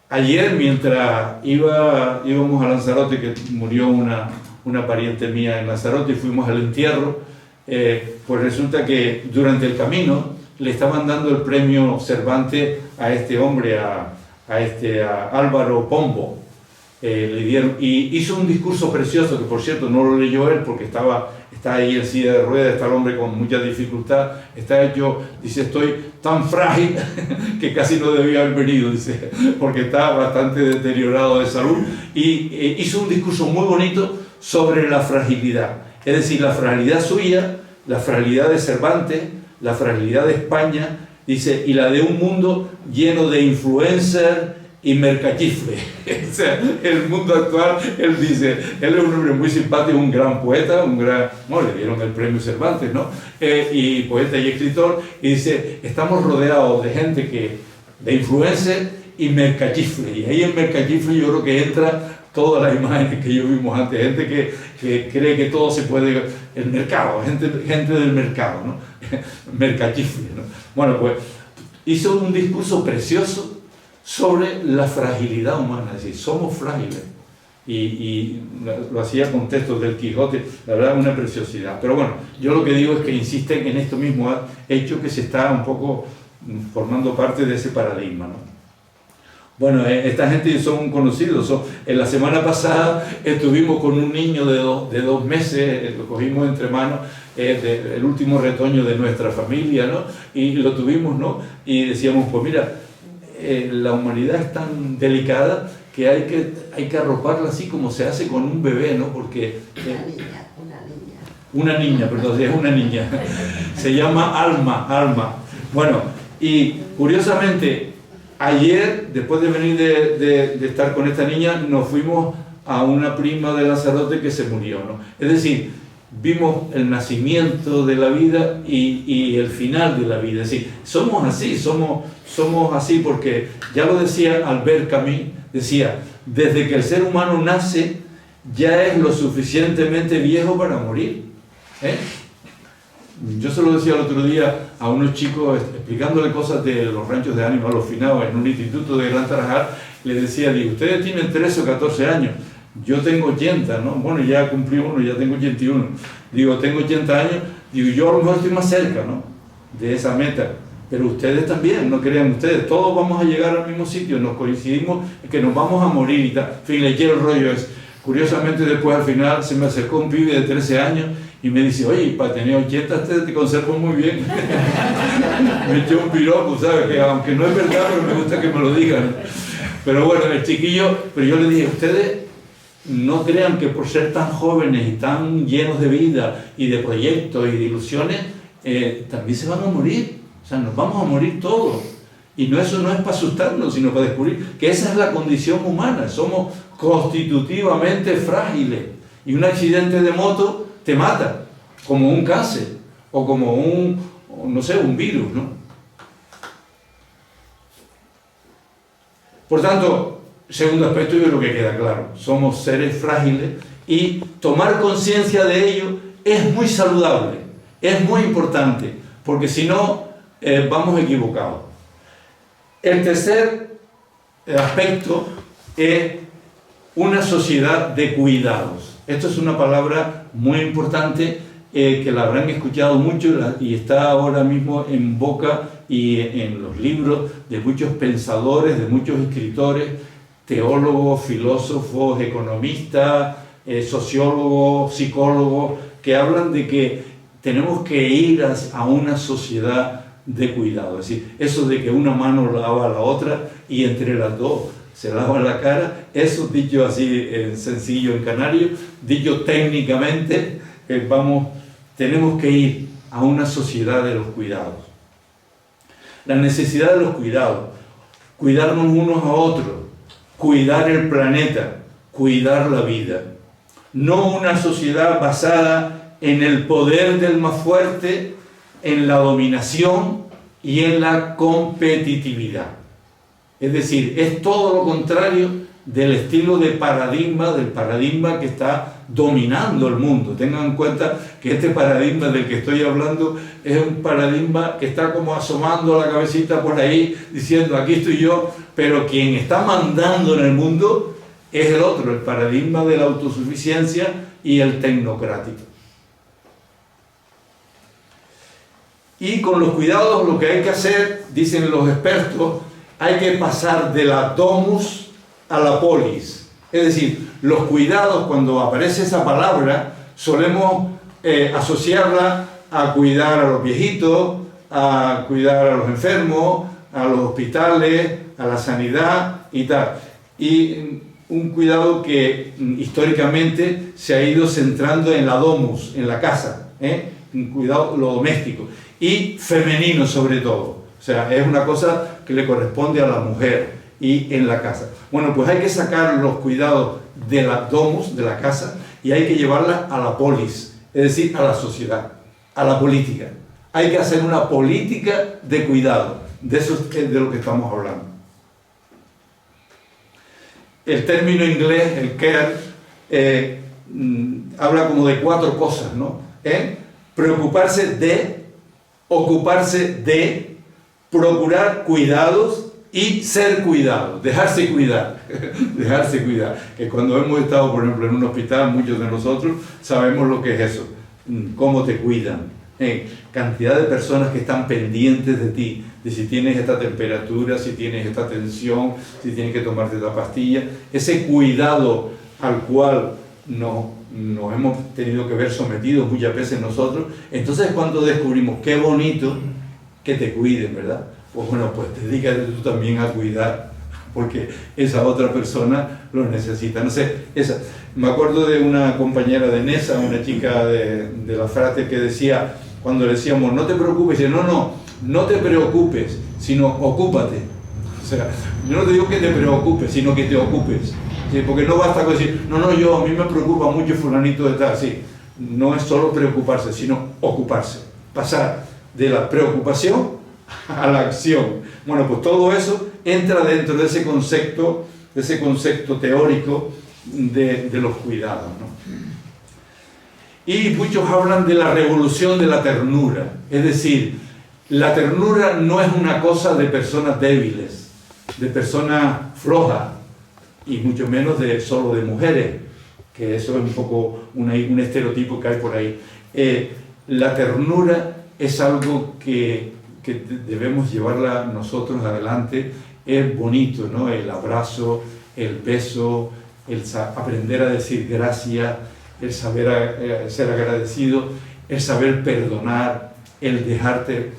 Ayer, mientras íbamos a Lanzarote, que murió una pariente mía en Lanzarote, y fuimos al entierro, pues resulta que durante el camino le estaban dando el premio Cervantes a este hombre, a Álvaro Pombo. Le dieron, y hizo un discurso precioso, que por cierto no lo leyó él porque está ahí en silla de ruedas, está el hombre con mucha dificultad, dice, estoy tan frágil que casi no debía haber venido, dice, porque está bastante deteriorado de salud, y hizo un discurso muy bonito sobre la fragilidad, es decir, la fragilidad suya, la fragilidad de Cervantes, la fragilidad de España, dice, y la de un mundo lleno de influencers y mercachifle. O sea, el mundo actual, él dice, él es un hombre muy simpático, un gran poeta, le dieron el premio Cervantes, ¿no? Y poeta y escritor, y dice, estamos rodeados de gente de influencers y mercachifle, y ahí en mercachifle yo creo que entra todas las imágenes que yo vimos antes, gente que cree que todo se puede, el mercado, gente del mercado, ¿no? Mercachifle, ¿no? Bueno, pues hizo un discurso precioso sobre la fragilidad humana, es decir, somos frágiles, y lo hacía con textos del Quijote, la verdad una preciosidad. Pero bueno, yo lo que digo es que insisten en esto mismo hecho, que se está un poco formando parte de ese paradigma, ¿no? Bueno, esta gente son conocidos. En la semana pasada estuvimos con un niño de 2 meses, lo cogimos entre manos, el último retoño de nuestra familia, ¿no? Y lo tuvimos, ¿no? Y decíamos, pues mira, la humanidad es tan delicada que hay que arroparla así como se hace con un bebé, ¿no? Porque una niña, perdón, es una niña. Se llama Alma. Bueno, y curiosamente, ayer, después de venir de estar con esta niña, nos fuimos a una prima de Lanzarote que se murió, ¿no? Es decir, vimos el nacimiento de la vida y el final de la vida. Es decir, somos así, somos así porque, ya lo decía Albert Camus, decía, desde que el ser humano nace, ya es lo suficientemente viejo para morir. Yo se lo decía el otro día a unos chicos, explicándole cosas de los ranchos de ánimo a los finados en un instituto de Gran Tarajal, les decía, digo, ustedes tienen 13 o 14 años, yo tengo 80, ¿no? Bueno, ya cumplí uno, ya tengo 81. Digo, tengo 80 años, digo, yo a lo mejor estoy más cerca, ¿no?, de esa meta. Pero ustedes también, no crean ustedes, todos vamos a llegar al mismo sitio, nos coincidimos en que nos vamos a morir y tal. En fin, le quiero el rollo ese. Curiosamente, después al final se me acercó un pibe de 13 años y me dice, oye, para tener 80 te conservo muy bien. Me echó un piropo, ¿sabes? Que aunque no es verdad, pero me gusta que me lo digan. Pero bueno, el chiquillo, pero yo le dije, ustedes no crean que por ser tan jóvenes y tan llenos de vida y de proyectos y de ilusiones, también se van a morir. O sea, nos vamos a morir todos. Y no, eso no es para asustarnos, sino para descubrir que esa es la condición humana. Somos constitutivamente frágiles. Y un accidente de moto te mata, como un cáncer, o como no sé, un virus, ¿no? Por tanto, segundo aspecto, yo creo que queda claro. Somos seres frágiles y tomar conciencia de ello es muy saludable, es muy importante, porque si no, vamos equivocados. El tercer aspecto es una sociedad de cuidados. Esto es una palabra muy importante que la habrán escuchado mucho y está ahora mismo en boca y en los libros de muchos pensadores, de muchos escritores, teólogos, filósofos, economistas, sociólogos, psicólogos, que hablan de que tenemos que ir a una sociedad de cuidado. Es decir, eso de que una mano lava a la otra y entre las dos se lava la cara, eso dicho así en sencillo en canario, dicho técnicamente, tenemos que ir a una sociedad de los cuidados. La necesidad de los cuidados, cuidarnos unos a otros, cuidar el planeta, cuidar la vida. No una sociedad basada en el poder del más fuerte, en la dominación y en la competitividad. Es decir, es todo lo contrario del estilo del paradigma que está dominando el mundo. Tengan en cuenta que este paradigma del que estoy hablando es un paradigma que está como asomando la cabecita por ahí, diciendo aquí estoy yo, pero quien está mandando en el mundo es el otro, el paradigma de la autosuficiencia y el tecnocrático. Y con los cuidados lo que hay que hacer, dicen los expertos, hay que pasar de la domus a la polis. Es decir, los cuidados, cuando aparece esa palabra, solemos asociarla a cuidar a los viejitos, a cuidar a los enfermos, a los hospitales, a la sanidad y tal. Y un cuidado que históricamente se ha ido centrando en la domus, en la casa, un cuidado lo doméstico y femenino sobre todo. O sea, es una cosa que le corresponde a la mujer y en la casa. Bueno, pues hay que sacar los cuidados de la domus, de la casa, y hay que llevarla a la polis, es decir, a la sociedad, a la política. Hay que hacer una política de cuidado, de eso es de lo que estamos hablando. El término inglés, el care, habla como de 4 cosas, ¿no? Preocuparse de, ocuparse de, procurar cuidados y ser cuidado, dejarse cuidar, dejarse cuidar. Que cuando hemos estado, por ejemplo, en un hospital, muchos de nosotros sabemos lo que es eso, cómo te cuidan. Cantidad de personas que están pendientes de ti, de si tienes esta temperatura, si tienes esta tensión, si tienes que tomarte esta pastilla. Ese cuidado al cual nos hemos tenido que ver sometidos muchas veces nosotros. Entonces, cuando descubrimos qué bonito que te cuiden, ¿verdad? Pues bueno, pues dedícate tú también a cuidar, porque esa otra persona lo necesita. No sé, me acuerdo de una compañera de Nesa, una chica de la Frate, que decía, cuando le decíamos, no te preocupes, dice, no te preocupes, sino ocúpate. O sea, yo no te digo que te preocupes, sino que te ocupes. ¿Sí? Porque no basta con decir, a mí me preocupa mucho fulanito de tal, sí. no es solo preocuparse, sino ocuparse. Pasar de la preocupación a la acción. Bueno, pues todo eso entra dentro de ese concepto teórico de los cuidados, ¿no? Y muchos hablan de la revolución de la ternura. Es decir, la ternura no es una cosa de personas débiles, de personas flojas, y mucho menos solo de mujeres, que eso es un poco un estereotipo que hay por ahí. La ternura es algo que debemos llevarla nosotros adelante. Es bonito, ¿no? El abrazo, el beso, aprender a decir gracias, el saber ser agradecido, el saber perdonar, el dejarte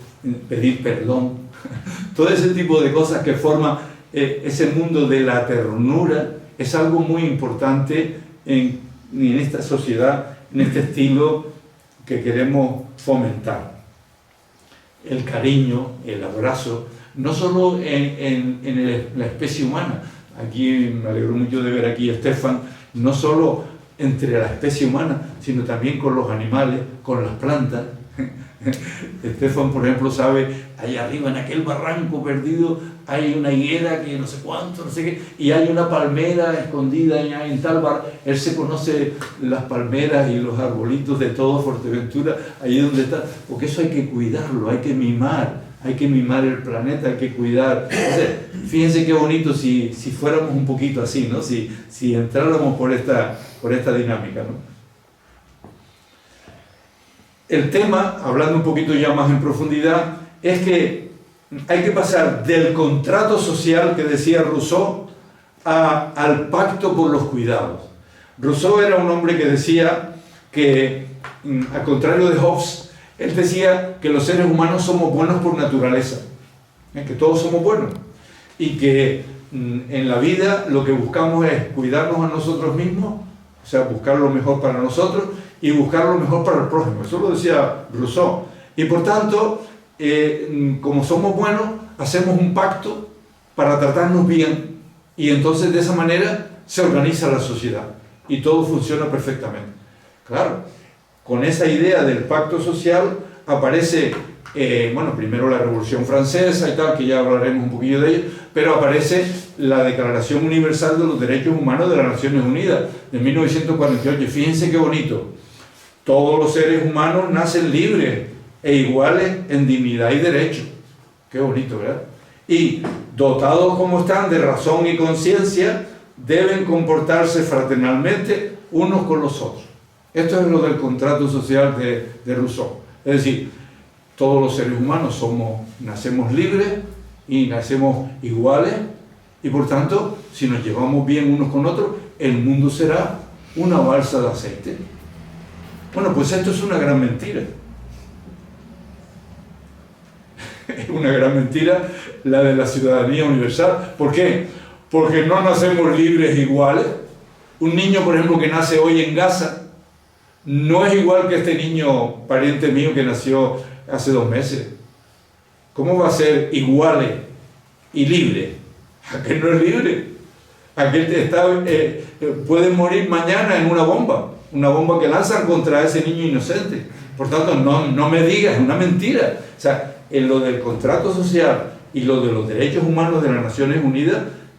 pedir perdón. Todo ese tipo de cosas que forman ese mundo de la ternura es algo muy importante en esta sociedad, en este estilo que queremos fomentar. El cariño, el abrazo, no solo en la especie humana. Aquí me alegro mucho de ver aquí a Estefan, no solo entre la especie humana, sino también con los animales, con las plantas. Estefan, por ejemplo, sabe, allá arriba en aquel barranco perdido hay una higuera que no sé cuánto, no sé qué, y hay una palmera escondida allá en tal bar. Él se conoce las palmeras y los arbolitos de todo Fuerteventura, allí donde está, porque eso hay que cuidarlo, hay que mimar el planeta, hay que cuidar. Entonces, fíjense qué bonito si fuéramos un poquito así, ¿no? Si entráramos por esta dinámica, ¿no? El tema, hablando un poquito ya más en profundidad, es que hay que pasar del contrato social que decía Rousseau al pacto por los cuidados. Rousseau era un hombre que decía que, al contrario de Hobbes, él decía que los seres humanos somos buenos por naturaleza, que todos somos buenos, y que en la vida lo que buscamos es cuidarnos a nosotros mismos, o sea, buscar lo mejor para nosotros y buscar lo mejor para el prójimo. Eso lo decía Rousseau. Y por tanto, como somos buenos, hacemos un pacto para tratarnos bien, y entonces de esa manera se organiza la sociedad y todo funciona perfectamente. Claro, con esa idea del pacto social aparece, primero la Revolución Francesa y tal, que ya hablaremos un poquillo de ello, pero aparece la Declaración Universal de los Derechos Humanos de las Naciones Unidas de 1948. Fíjense qué bonito. Todos los seres humanos nacen libres e iguales en dignidad y derecho. Qué bonito, ¿verdad? Y dotados como están de razón y conciencia, deben comportarse fraternalmente unos con los otros. Esto es lo del contrato social de Rousseau. Es decir, todos los seres humanos nacemos libres y nacemos iguales, y por tanto, si nos llevamos bien unos con otros, el mundo será una balsa de aceite. Bueno, pues esto es una gran mentira. Es una gran mentira la de la ciudadanía universal. ¿Por qué? Porque no nacemos libres iguales. Un niño, por ejemplo, que nace hoy en Gaza, no es igual que este niño, pariente mío, que nació hace 2 meses. ¿Cómo va a ser iguales y libre? Aquel no es libre. Aquel puede morir mañana en una bomba que lanzan contra ese niño inocente. Por tanto, no me digas, es una mentira. O sea, en lo del contrato social y lo de los derechos humanos de las Naciones Unidas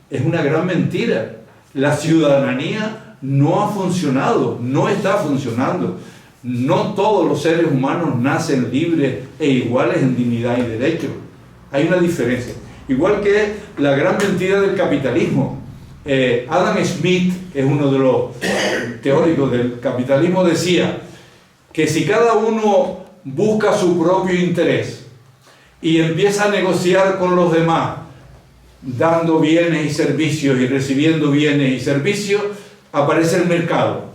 es una gran mentira. La ciudadanía no ha funcionado, no está funcionando. No todos los seres humanos nacen libres e iguales en dignidad y derecho. Hay una diferencia. Igual que la gran mentira del capitalismo. Adam Smith, que es uno de los teóricos del capitalismo, decía que si cada uno busca su propio interés y empieza a negociar con los demás, dando bienes y servicios y recibiendo bienes y servicios, aparece el mercado.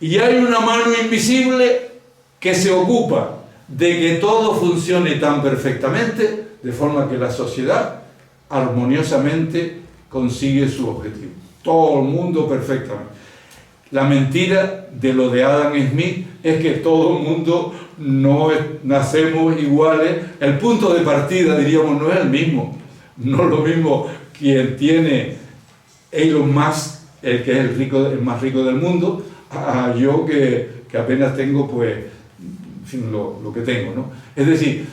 Y hay una mano invisible que se ocupa de que todo funcione tan perfectamente, de forma que la sociedad armoniosamente consigue su objetivo. Todo el mundo perfectamente. La mentira de lo de Adam Smith es que todo el mundo no nacemos iguales. El punto de partida, diríamos, no es el mismo. No es lo mismo quien tiene Elon Musk, el que es el más rico del mundo, a yo que que apenas tengo, pues, en fin, lo que tengo, ¿no? Es decir,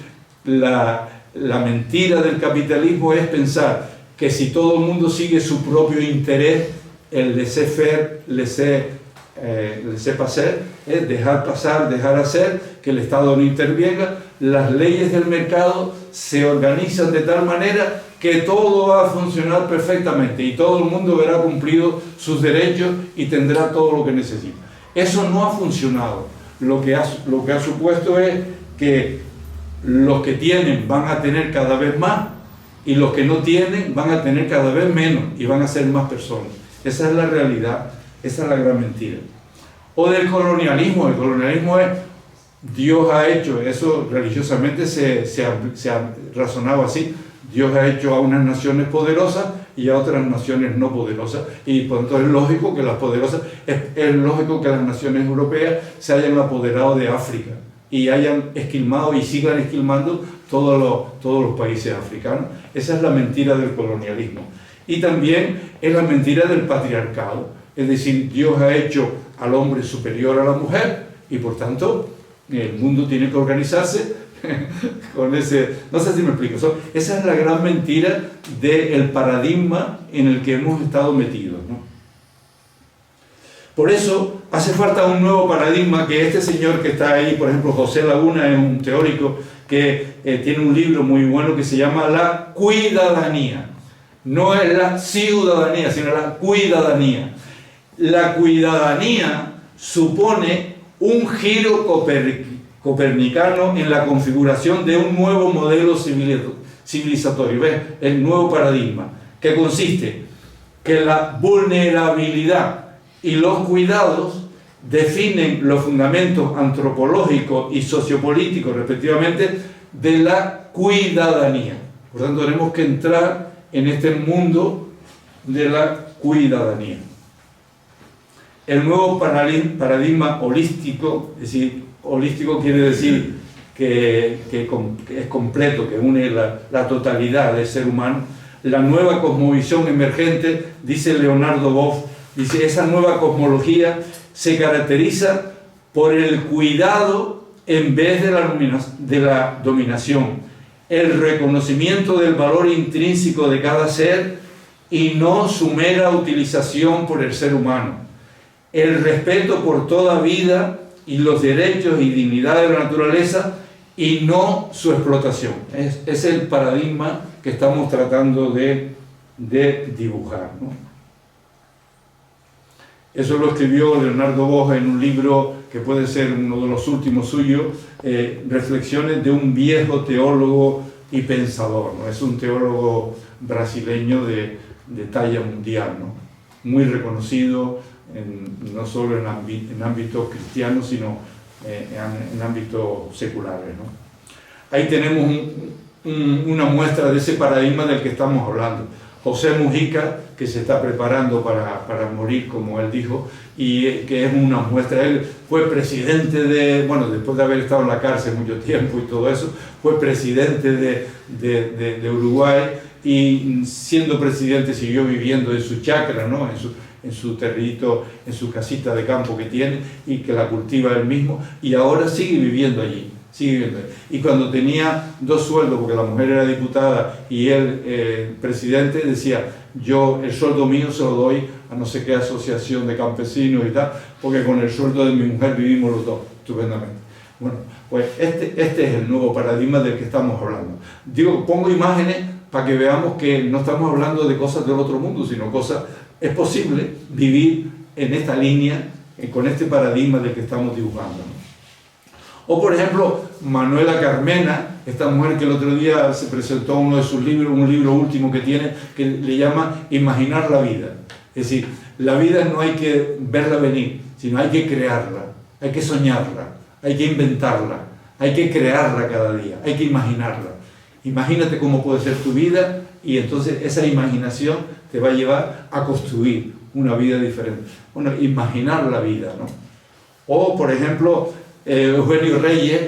la mentira del capitalismo es pensar que si todo el mundo sigue su propio interés, el laissez-faire, laissez-passer, es dejar pasar, dejar hacer, que el Estado no intervenga, las leyes del mercado se organizan de tal manera que todo va a funcionar perfectamente y todo el mundo verá cumplido sus derechos y tendrá todo lo que necesita. Eso no ha funcionado. Lo que ha supuesto es que los que tienen van a tener cada vez más y los que no tienen van a tener cada vez menos y van a ser más personas. Esa es la realidad, esa es la gran mentira. O del colonialismo. El colonialismo es, Dios ha hecho, eso religiosamente se ha razonado así, Dios ha hecho a unas naciones poderosas y a otras naciones no poderosas, y por lo tanto es lógico que las poderosas, es lógico que las naciones europeas se hayan apoderado de África y hayan esquilmado y sigan esquilmando todos los países africanos. Esa es la mentira del colonialismo. Y también es la mentira del patriarcado, es decir, Dios ha hecho al hombre superior a la mujer y por tanto el mundo tiene que organizarse con ese, no sé si me explico. Esa es la gran mentira del paradigma en el que hemos estado metidos, ¿no? Por eso hace falta un nuevo paradigma, que este señor que está ahí, por ejemplo, José Laguna, es un teórico que tiene un libro muy bueno que se llama La Cuidadanía. No es la ciudadanía, sino la cuidadanía. La cuidadanía supone un giro copernicano en la configuración de un nuevo modelo civilizatorio, ¿ves? El nuevo paradigma, que consiste que la vulnerabilidad y los cuidados definen los fundamentos antropológicos y sociopolíticos, respectivamente, de la cuidadanía. Por tanto, tenemos que entrar en este mundo de la cuidadanía. El nuevo paradigma holístico, es decir, holístico quiere decir que es completo, que une la totalidad del ser humano. La nueva cosmovisión emergente, dice Leonardo Boff, dice, esa nueva cosmología se caracteriza por el cuidado en vez de la dominación, el reconocimiento del valor intrínseco de cada ser y no su mera utilización por el ser humano, el respeto por toda vida y los derechos y dignidad de la naturaleza y no su explotación. Es el paradigma que estamos tratando de dibujar, ¿no? Eso lo escribió Leonardo Boff en un libro que puede ser uno de los últimos suyos, Reflexiones de un viejo teólogo y pensador, ¿no? Es un teólogo brasileño de talla mundial, ¿no? Muy reconocido, no solo en ámbitos cristianos, sino en ámbitos seculares, ¿no? Ahí tenemos una muestra de ese paradigma del que estamos hablando. José Mujica, que se está preparando para morir, como él dijo, y que es una muestra. Él fue presidente después de haber estado en la cárcel mucho tiempo y todo eso, fue presidente de Uruguay, y siendo presidente siguió viviendo en su chacra, ¿no? En su territo, en su casita de campo que tiene y que la cultiva él mismo, y ahora sigue viviendo allí. Y cuando tenía 2 sueldos, porque la mujer era diputada y él presidente, decía, yo el sueldo mío se lo doy a no sé qué asociación de campesinos y tal, porque con el sueldo de mi mujer vivimos los dos estupendamente. Bueno, pues este es el nuevo paradigma del que estamos hablando. Pongo imágenes para que veamos que no estamos hablando de cosas del otro mundo, sino es posible vivir en esta línea, con este paradigma del que estamos dibujando, ¿no? O por ejemplo, Manuela Carmena, esta mujer que el otro día se presentó uno de sus libros, un libro último que tiene, que le llama Imaginar la vida. Es decir, la vida no hay que verla venir, sino hay que crearla, hay que soñarla, hay que inventarla, hay que crearla cada día, hay que imaginarla. Imagínate cómo puede ser tu vida y entonces esa imaginación te va a llevar a construir una vida diferente. Bueno, imaginar la vida, ¿no? O, por ejemplo, Eugenio Reyes,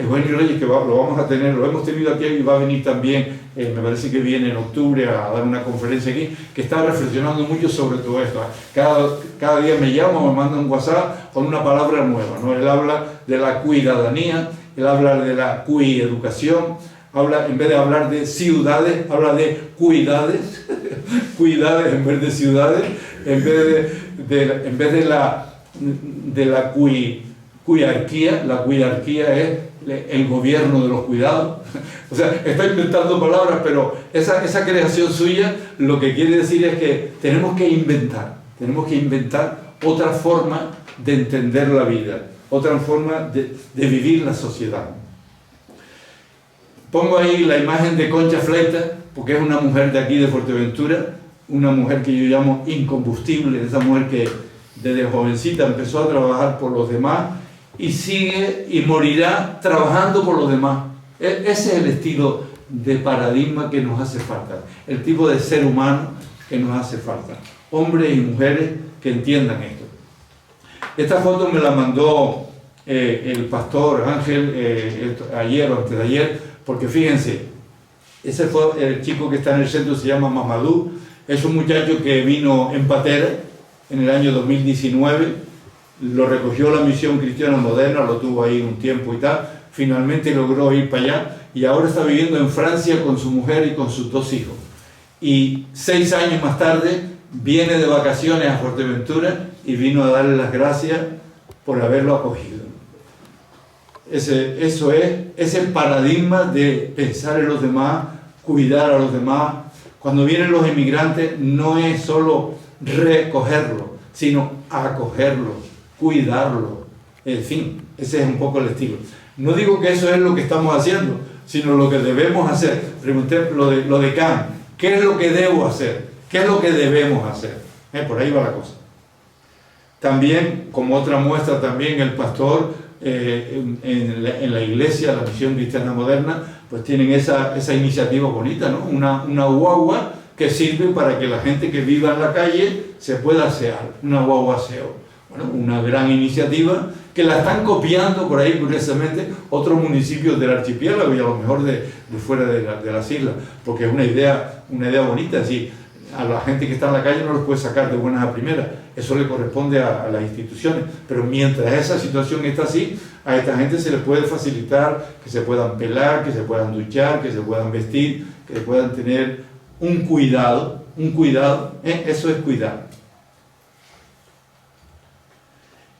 que lo vamos a tener, lo hemos tenido aquí y va a venir también, me parece que viene en octubre a dar una conferencia aquí, que está reflexionando mucho sobre todo esto. Cada día me llama o me manda un WhatsApp con una palabra nueva, ¿no? Él habla de la cuidadanía, él habla de la cuieducación, en vez de hablar de ciudades, habla de cuidades, cuidades en vez de ciudades, en vez de la cuiarquía, la cuiarquía es el gobierno de los cuidados. O sea, estoy inventando palabras, pero esa creación suya lo que quiere decir es que tenemos que inventar otra forma de entender la vida, otra forma de vivir la sociedad. Pongo ahí la imagen de Concha Fleita, porque es una mujer de aquí de Fuerteventura, una mujer que yo llamo incombustible, esa mujer que desde jovencita empezó a trabajar por los demás y sigue y morirá trabajando por los demás. Ese es el estilo de paradigma que nos hace falta, el tipo de ser humano que nos hace falta. Hombres y mujeres que entiendan esto. Esta foto me la mandó el pastor Ángel ayer o antes de ayer, porque fíjense, ese fue el chico que está en el centro, se llama Mamadou, es un muchacho que vino en patera en el año 2019, lo recogió la Misión Cristiana Moderna, lo tuvo ahí un tiempo y tal, finalmente logró ir para allá y ahora está viviendo en Francia con su mujer y con sus 2 hijos. Y 6 años más tarde viene de vacaciones a Fuerteventura y vino a darle las gracias por haberlo acogido. Eso es ese paradigma de pensar en los demás, cuidar a los demás. Cuando vienen los inmigrantes no es solo recogerlos, sino acogerlos, cuidarlos. En fin, ese es un poco el estilo. No digo que eso es lo que estamos haciendo, sino lo que debemos hacer. Pregunté lo de Kant, ¿qué es lo que debo hacer? ¿Qué es lo que debemos hacer? Por ahí va la cosa. También, como otra muestra, también el pastor en la iglesia, la Misión Cristiana Moderna, pues tienen esa iniciativa bonita, ¿no? Una guagua que sirve para que la gente que viva en la calle se pueda asear, una guagua aseo. Bueno, una gran iniciativa que la están copiando por ahí, curiosamente, otros municipios del archipiélago y a lo mejor de fuera de las islas, porque es una idea bonita, así. A la gente que está en la calle no los puede sacar de buenas a primeras, eso le corresponde a las instituciones, pero mientras esa situación está así, a esta gente se les puede facilitar que se puedan pelar, que se puedan duchar, que se puedan vestir, que puedan tener un cuidado, eso es cuidar.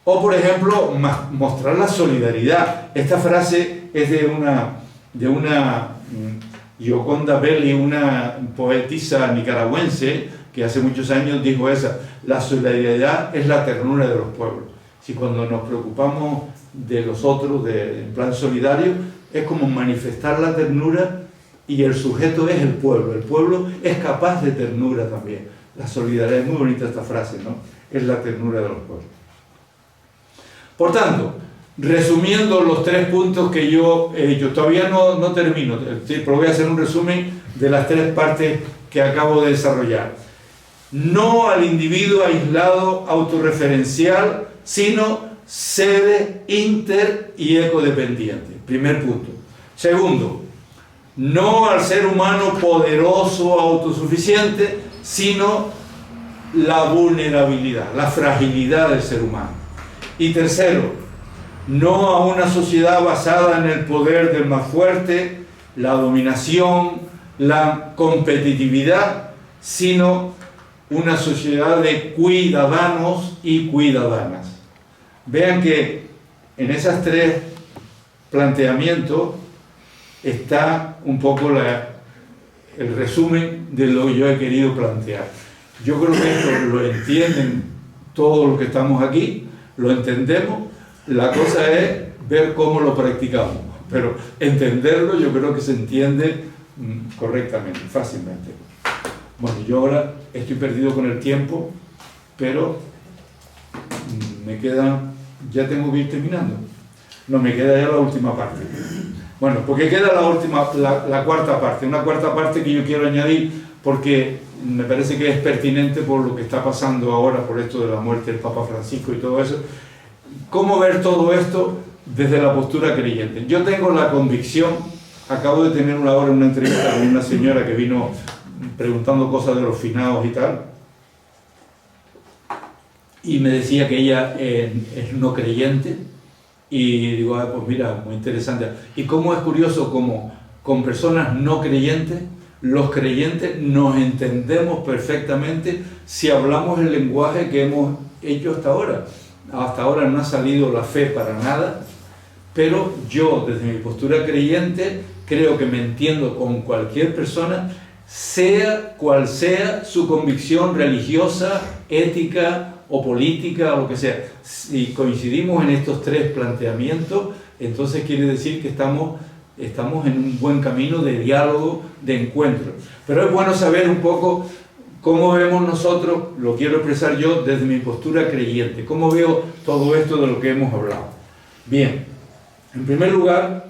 O por ejemplo, mostrar la solidaridad. Esta frase es de una Gioconda Belli, una poetisa nicaragüense que hace muchos años dijo esa: la solidaridad es la ternura de los pueblos. Si cuando nos preocupamos de los otros en plan solidario, es como manifestar la ternura y el sujeto es el pueblo es capaz de ternura también. La solidaridad, es muy bonita esta frase, ¿no? Es la ternura de los pueblos. Por tanto, resumiendo los 3 puntos que yo he dicho, todavía no termino, pero voy a hacer un resumen de las 3 partes que acabo de desarrollar. No al individuo aislado, autorreferencial, sino sede, inter y ecodependiente. Primer punto. Segundo, no al ser humano poderoso, autosuficiente, sino la vulnerabilidad, la fragilidad del ser humano. Y tercero, no a una sociedad basada en el poder del más fuerte, la dominación, la competitividad, sino una sociedad de cuidadanos y cuidadanas. Vean que en esos 3 planteamientos está un poco el resumen de lo que yo he querido plantear. Yo creo que esto lo entienden todos los que estamos aquí, lo entendemos. La cosa es ver cómo lo practicamos, pero entenderlo yo creo que se entiende correctamente, fácilmente. Bueno, yo ahora estoy perdido con el tiempo, pero me queda, ya tengo que ir terminando. No, me queda ya la última parte. Bueno, porque queda la cuarta parte, una cuarta parte que yo quiero añadir porque me parece que es pertinente por lo que está pasando ahora, por esto de la muerte del Papa Francisco y todo eso. ¿Cómo ver todo esto desde la postura creyente. Yo tengo la convicción, acabo de tener ahora una entrevista con una señora que vino preguntando cosas de los finados y tal, y me decía que ella es no creyente, y digo, pues mira, muy interesante. Y cómo es curioso cómo con personas no creyentes, los creyentes nos entendemos perfectamente si hablamos el lenguaje que hemos hecho hasta ahora. Hasta ahora no ha salido la fe para nada, pero yo, desde mi postura creyente, creo que me entiendo con cualquier persona, sea cual sea su convicción religiosa, ética o política o lo que sea. Si coincidimos en estos tres planteamientos, entonces quiere decir que estamos en un buen camino de diálogo, de encuentro. Pero es bueno saber un poco cómo vemos nosotros, lo quiero expresar yo desde mi postura creyente, cómo veo todo esto de lo que hemos hablado. Bien, en primer lugar,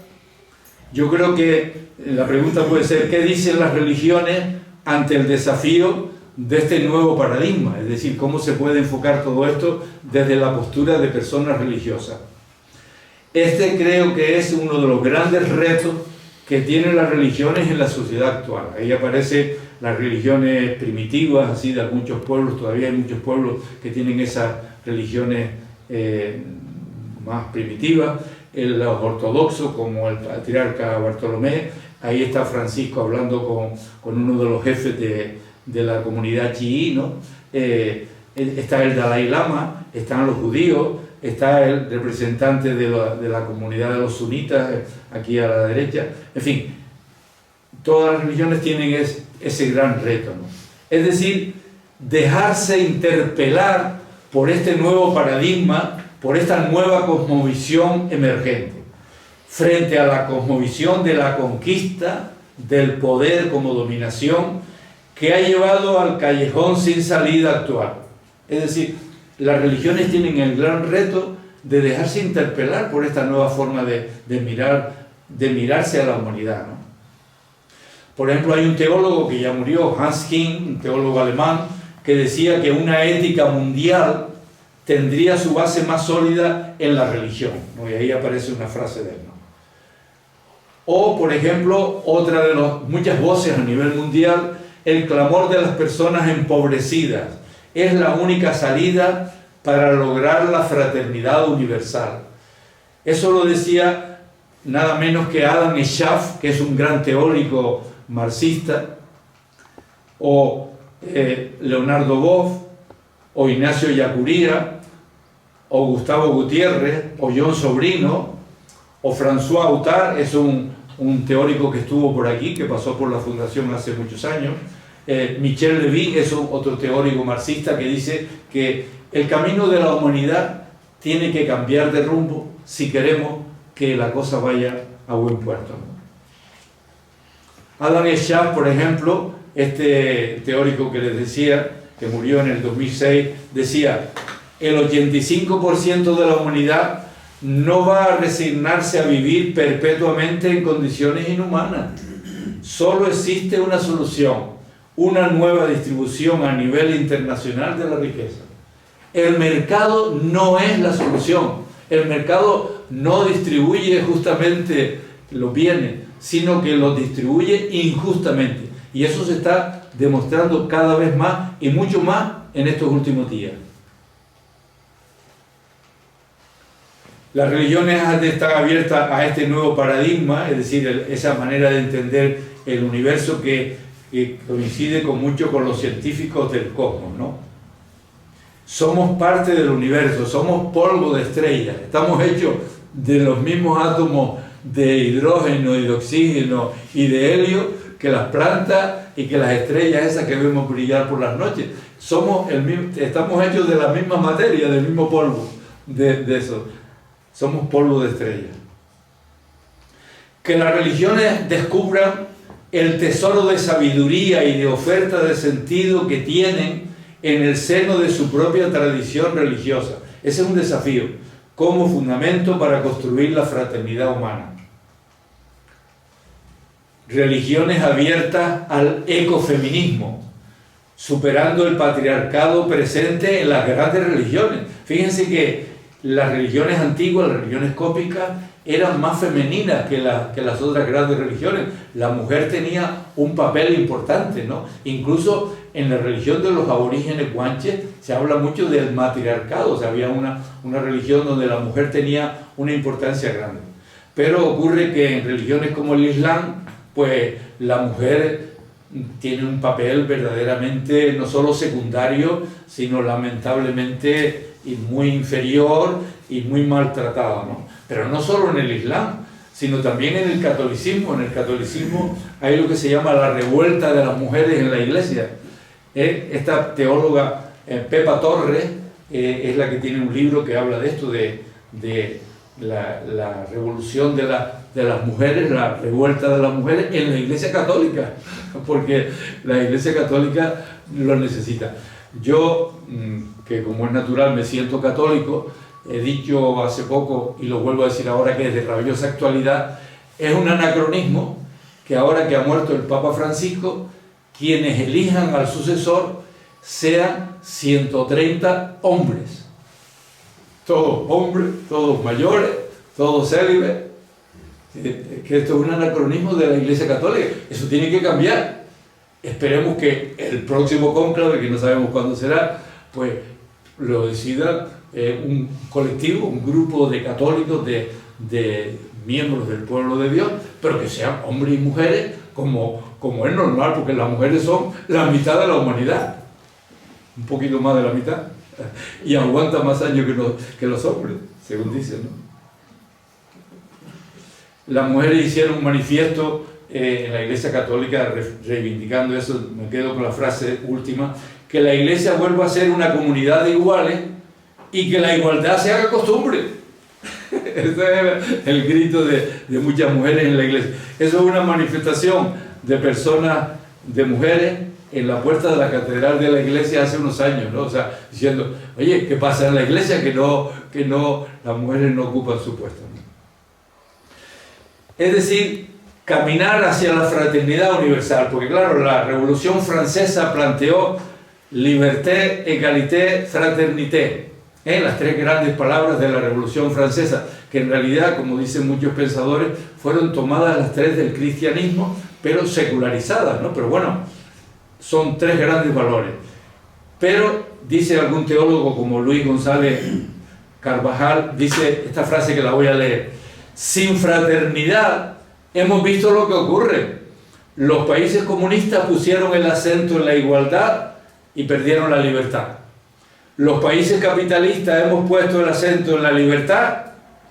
yo creo que la pregunta puede ser, ¿qué dicen las religiones ante el desafío de este nuevo paradigma? Es decir, ¿cómo se puede enfocar todo esto desde la postura de personas religiosas? Este creo que es uno de los grandes retos que tienen las religiones en la sociedad actual. Ahí aparecen las religiones primitivas, así de muchos pueblos, todavía hay muchos pueblos que tienen esas religiones más primitivas, los ortodoxos como el patriarca Bartolomé, ahí está Francisco hablando con uno de los jefes de la comunidad chií, ¿no? Está el Dalai Lama, están los judíos, está el representante de la comunidad de los sunitas, aquí a la derecha, en fin, todas las religiones tienen ese gran reto, ¿no? Es decir, dejarse interpelar por este nuevo paradigma, por esta nueva cosmovisión emergente, frente a la cosmovisión de la conquista, del poder como dominación, que ha llevado al callejón sin salida actual. Es decir, las religiones tienen el gran reto de dejarse interpelar por esta nueva forma de mirarse a la humanidad, ¿no? Por ejemplo, hay un teólogo que ya murió, Hans King, un teólogo alemán, que decía que una ética mundial tendría su base más sólida en la religión, ¿no? Y ahí aparece una frase de él, ¿no? O, por ejemplo, otra de las muchas voces a nivel mundial, el clamor de las personas empobrecidas es la única salida para lograr la fraternidad universal. Eso lo decía nada menos que Adam Schaff, que es un gran teórico marxista, o Leonardo Boff, o Ignacio Yacuría, o Gustavo Gutiérrez, o John Sobrino, o François Autard, es un teórico que estuvo por aquí, que pasó por la Fundación hace muchos años. Michel Levy es otro teórico marxista que dice que el camino de la humanidad tiene que cambiar de rumbo si queremos que la cosa vaya a buen puerto. Adam Schaff, por ejemplo, este teórico que les decía, que murió en el 2006, decía: el 85% de la humanidad no va a resignarse a vivir perpetuamente en condiciones inhumanas. Solo existe una solución: una nueva distribución a nivel internacional de la riqueza. El mercado no es la solución. El mercado no distribuye justamente los bienes, sino que los distribuye injustamente. Y eso se está demostrando cada vez más y mucho más en estos últimos días. Las religiones han de estar abiertas a este nuevo paradigma, es decir, esa manera de entender el universo que coincide mucho con los científicos del cosmos, ¿no? Somos parte del universo, somos polvo de estrellas, estamos hechos de los mismos átomos de hidrógeno y de oxígeno y de helio que las plantas y que las estrellas esas que vemos brillar por las noches. Estamos hechos de la misma materia, del mismo polvo, de eso. Somos polvo de estrellas. Que las religiones descubran el tesoro de sabiduría y de oferta de sentido que tienen en el seno de su propia tradición religiosa. Ese es un desafío como fundamento para construir la fraternidad humana. Religiones abiertas al ecofeminismo, superando el patriarcado presente en las grandes religiones. Fíjense que las religiones antiguas, las religiones cópicas, eran más femeninas que las otras grandes religiones. La mujer tenía un papel importante, ¿no? Incluso en la religión de los aborígenes guanches se habla mucho del matriarcado, o sea, había una religión donde la mujer tenía una importancia grande. Pero ocurre que en religiones como el Islam, pues la mujer tiene un papel verdaderamente no solo secundario, sino lamentablemente muy inferior y muy maltratada, ¿no? Pero no solo en el Islam, sino también en el catolicismo. En el catolicismo hay lo que se llama la revuelta de las mujeres en la iglesia. Esta teóloga Pepa Torres es la que tiene un libro que habla de esto, de la revolución de las mujeres, la revuelta de las mujeres en la Iglesia Católica, porque la Iglesia Católica lo necesita. Yo, que como es natural me siento católico, he dicho hace poco, y lo vuelvo a decir ahora que es de rabiosa actualidad, es un anacronismo que ahora que ha muerto el Papa Francisco, quienes elijan al sucesor sean 130 hombres. Todos hombres, todos mayores, todos célibes. Que esto es un anacronismo de la Iglesia Católica. Eso tiene que cambiar. Esperemos que el próximo cónclave, que no sabemos cuándo será, pues lo decida un colectivo, un grupo de católicos, de miembros del pueblo de Dios, pero que sean hombres y mujeres como es normal, porque las mujeres son la mitad de la humanidad, un poquito más de la mitad, y aguantan más años que los hombres, según dicen, ¿no? Las mujeres hicieron un manifiesto en la Iglesia Católica reivindicando eso. Me quedo con la frase última, que la Iglesia vuelva a ser una comunidad de iguales y que la igualdad se haga costumbre. Ese era el grito de muchas mujeres en la Iglesia. Eso es una manifestación de personas, de mujeres, en la puerta de la catedral de la Iglesia hace unos años, ¿no? O sea, diciendo, oye, ¿qué pasa en la Iglesia? Que las mujeres no ocupan su puesto, ¿no? Es decir, caminar hacia la fraternidad universal, porque claro, la Revolución Francesa planteó liberté, égalité, fraternité, las tres grandes palabras de la Revolución Francesa, que en realidad, como dicen muchos pensadores, fueron tomadas las tres del cristianismo, pero secularizadas, ¿no? Pero bueno, son tres grandes valores. Pero, dice algún teólogo como Luis González Carvajal, dice esta frase que la voy a leer: sin fraternidad hemos visto lo que ocurre. Los países comunistas pusieron el acento en la igualdad y perdieron la libertad. Los países capitalistas hemos puesto el acento en la libertad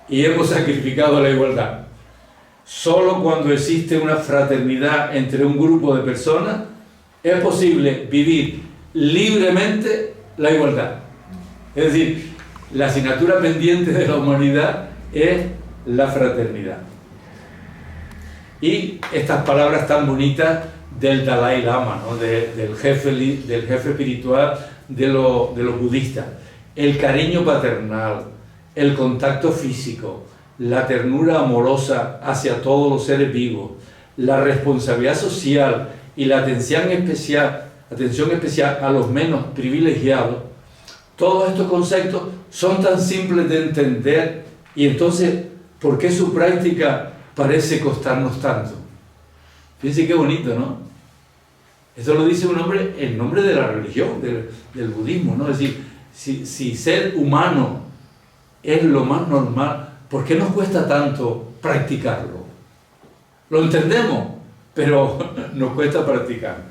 y hemos sacrificado la igualdad. Solo cuando existe una fraternidad entre un grupo de personas es posible vivir libremente la igualdad. Es decir, la asignatura pendiente de la humanidad es la fraternidad. Y estas palabras tan bonitas del Dalai Lama, ¿no? del jefe espiritual de los budistas: el cariño paternal, el contacto físico, la ternura amorosa hacia todos los seres vivos, la responsabilidad social y la atención especial a los menos privilegiados. Todos estos conceptos son tan simples de entender, y entonces, ¿por qué su práctica parece costarnos tanto? Fíjense qué bonito, ¿no? Eso lo dice un hombre en nombre de la religión, del budismo, ¿no? Es decir, si ser humano es lo más normal, ¿por qué nos cuesta tanto practicarlo? Lo entendemos, pero nos cuesta practicarlo.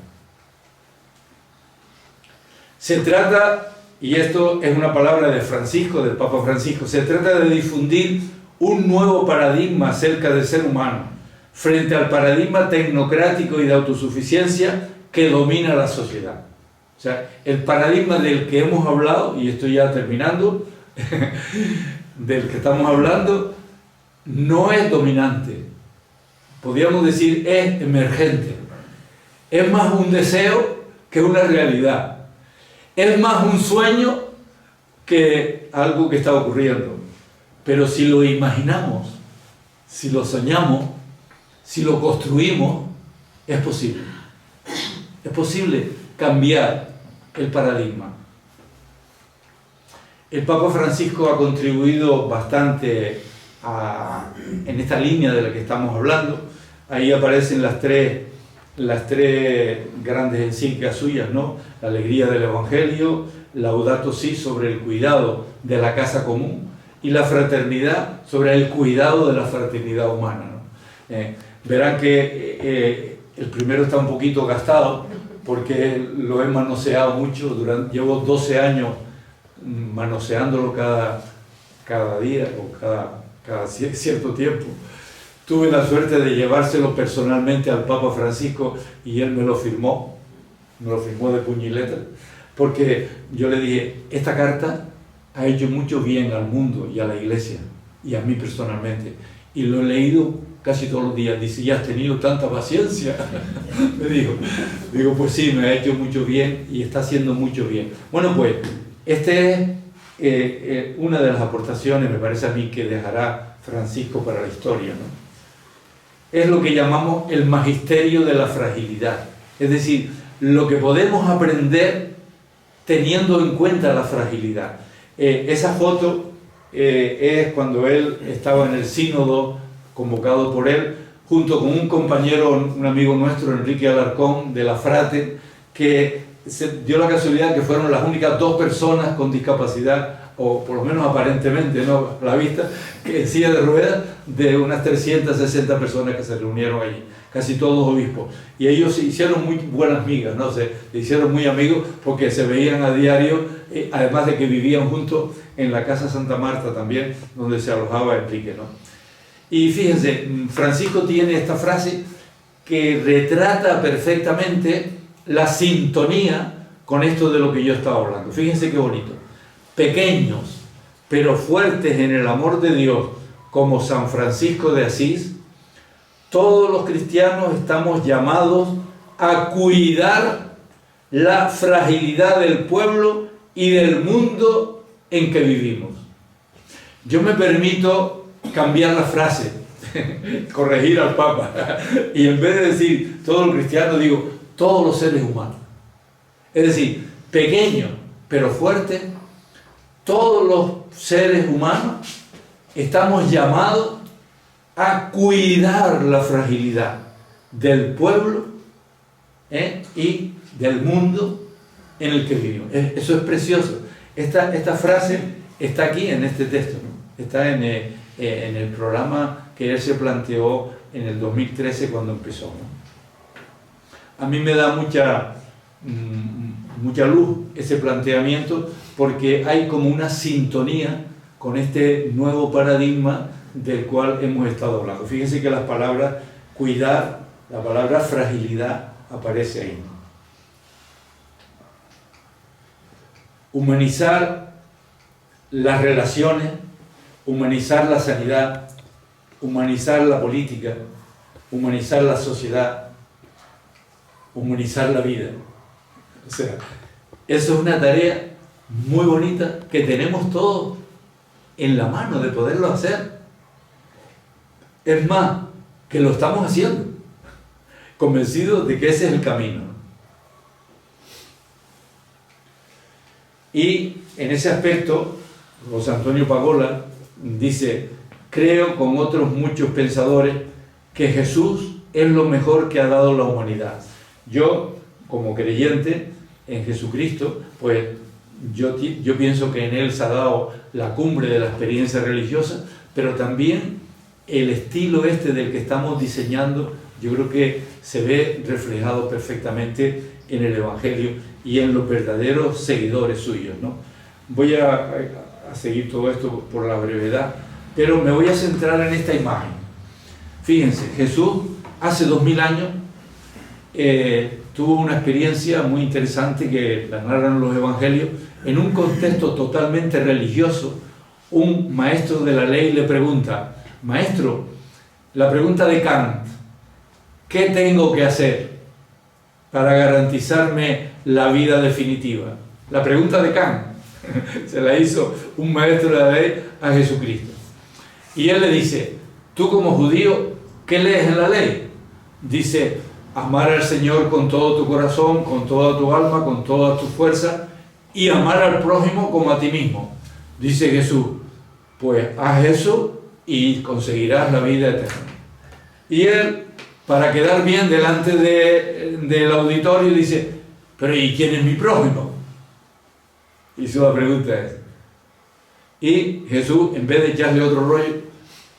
Se trata, y esto es una palabra de Francisco, del Papa Francisco, se trata de difundir un nuevo paradigma acerca del ser humano, frente al paradigma tecnocrático y de autosuficiencia que domina la sociedad. O sea, el paradigma del que hemos hablado, y estoy ya terminando, del que estamos hablando, no es dominante. Podríamos decir, es emergente. Es más un deseo que una realidad. Es más un sueño que algo que está ocurriendo. Pero si lo imaginamos, si lo soñamos, si lo construimos, es posible. Es posible cambiar el paradigma. El Papa Francisco ha contribuido bastante en esta línea de la que estamos hablando. Ahí aparecen las tres grandes encíclicas suyas, ¿no? La alegría del Evangelio, Laudato Si sobre el cuidado de la casa común y la fraternidad sobre el cuidado de la fraternidad humana, ¿no? Verán que el primero está un poquito gastado porque lo he manoseado mucho, llevo 12 años manoseándolo cada día o cada cierto tiempo. Tuve la suerte de llevárselo personalmente al Papa Francisco y él me lo firmó de puño y letra, porque yo le dije, esta carta ha hecho mucho bien al mundo y a la Iglesia y a mí personalmente, y lo he leído casi todos los días. Dice, ¿ya has tenido tanta paciencia? Me digo, pues sí, me ha hecho mucho bien y está haciendo mucho bien. Bueno, pues, este es una de las aportaciones, me parece a mí, que dejará Francisco para la historia, ¿no? Es lo que llamamos el magisterio de la fragilidad, es decir, lo que podemos aprender teniendo en cuenta la fragilidad. Esa foto es cuando él estaba en el sínodo, convocado por él, junto con un compañero, un amigo nuestro, Enrique Alarcón, de la Frate, que se dio la casualidad que fueron las únicas 2 personas con discapacidad, o por lo menos aparentemente, ¿no?, a la vista, que en silla de ruedas, de unas 360 personas que se reunieron allí, casi todos obispos. Y ellos se hicieron muy buenas migas, ¿no? Se hicieron muy amigos porque se veían a diario, además de que vivían juntos en la Casa Santa Marta también, donde se alojaba Enrique, ¿no? Y fíjense, Francisco tiene esta frase que retrata perfectamente la sintonía con esto de lo que yo estaba hablando. Fíjense qué bonito. Pequeños, pero fuertes en el amor de Dios, como San Francisco de Asís, todos los cristianos estamos llamados a cuidar la fragilidad del pueblo y del mundo en que vivimos. Yo me permito cambiar la frase, corregir al Papa, y en vez de decir todos los cristianos, digo todos los seres humanos. Es decir, pequeños pero fuertes, todos los seres humanos estamos llamados a cuidar la fragilidad del pueblo y del mundo en el que vivimos. Eso es precioso. Esta frase está aquí en este texto, ¿no? Está en el programa que él se planteó en el 2013 cuando empezó, ¿no? A mí me da mucha luz ese planteamiento, porque hay como una sintonía con este nuevo paradigma del cual hemos estado hablando. Fíjense que las palabras cuidar, la palabra fragilidad aparece ahí, ¿no? Humanizar las relaciones, humanizar la sanidad, humanizar la política, humanizar la sociedad, humanizar la vida. O sea, eso es una tarea muy bonita que tenemos todos en la mano de poderlo hacer. Es más, que lo estamos haciendo, convencidos de que ese es el camino. Y en ese aspecto, José Antonio Pagola dice, creo con otros muchos pensadores que Jesús es lo mejor que ha dado la humanidad. Yo, como creyente en Jesucristo, pues yo pienso que en Él se ha dado la cumbre de la experiencia religiosa, pero también el estilo del que estamos diseñando, yo creo que se ve reflejado perfectamente en el Evangelio y en los verdaderos seguidores suyos, ¿no? Voy a seguir todo esto por la brevedad, pero me voy a centrar en esta imagen. Fíjense, Jesús hace 2000 años tuvo una experiencia muy interesante que la narran los evangelios. En un contexto totalmente religioso, un maestro de la ley le pregunta, maestro, la pregunta de Kant, ¿qué tengo que hacer para garantizarme la vida definitiva? La pregunta de Kant se la hizo un maestro de la ley a Jesucristo. Y él le dice, tú como judío, ¿qué lees en la ley? Dice, amar al Señor con todo tu corazón, con toda tu alma, con toda tu fuerza, y amar al prójimo como a ti mismo. Dice Jesús, pues haz eso y conseguirás la vida eterna. Y él, para quedar bien delante del auditorio, dice, pero ¿y quién es mi prójimo? Hizo la pregunta esa. Y Jesús, en vez de echarle otro rollo,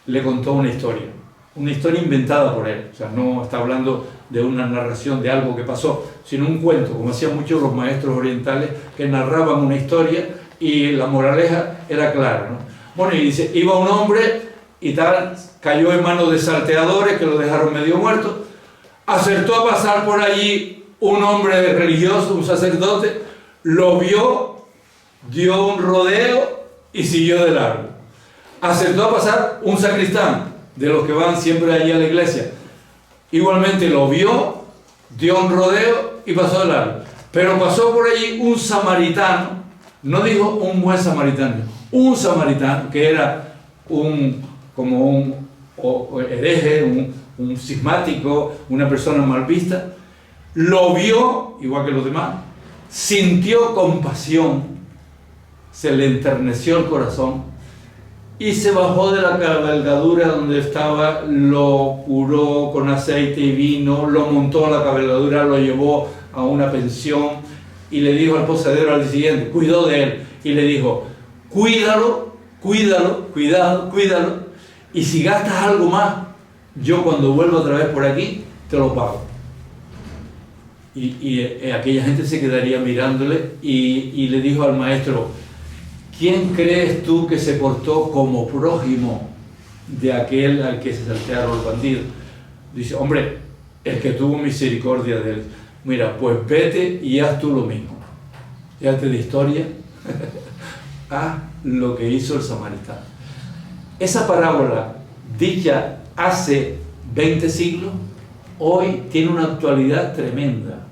le contó una historia inventada por él. O sea, no está hablando de una narración de algo que pasó, sino un cuento, como hacían muchos los maestros orientales, que narraban una historia y la moraleja era clara, ¿no? Bueno, y dice, iba un hombre y tal, cayó en manos de salteadores que lo dejaron medio muerto, acertó a pasar por allí un hombre religioso, un sacerdote, lo vio, dio un rodeo y siguió de largo. Acertó a pasar un sacristán, de los que van siempre allí a la iglesia, igualmente lo vio, dio un rodeo y pasó de largo. Pero pasó por allí un samaritano, no dijo un buen samaritano, un samaritano que era como un hereje, un cismático, una persona mal vista, lo vio, igual que los demás, sintió compasión, se le enterneció el corazón y se bajó de la cabalgadura donde estaba, lo curó con aceite y vino, lo montó a la cabalgadura, lo llevó a una pensión y le dijo al posadero al día siguiente, cuidó de él y le dijo, cuídalo, y si gastas algo más, yo cuando vuelva otra vez por aquí, te lo pago. Y aquella gente se quedaría mirándole y le dijo al maestro, ¿quién crees tú que se portó como prójimo de aquel al que se saltearon los bandidos? Dice, hombre, el que tuvo misericordia de él. Mira, pues vete y haz tú lo mismo. Fíjate de historia, haz lo que hizo el samaritano. Esa parábola, dicha hace 20 siglos, hoy tiene una actualidad tremenda.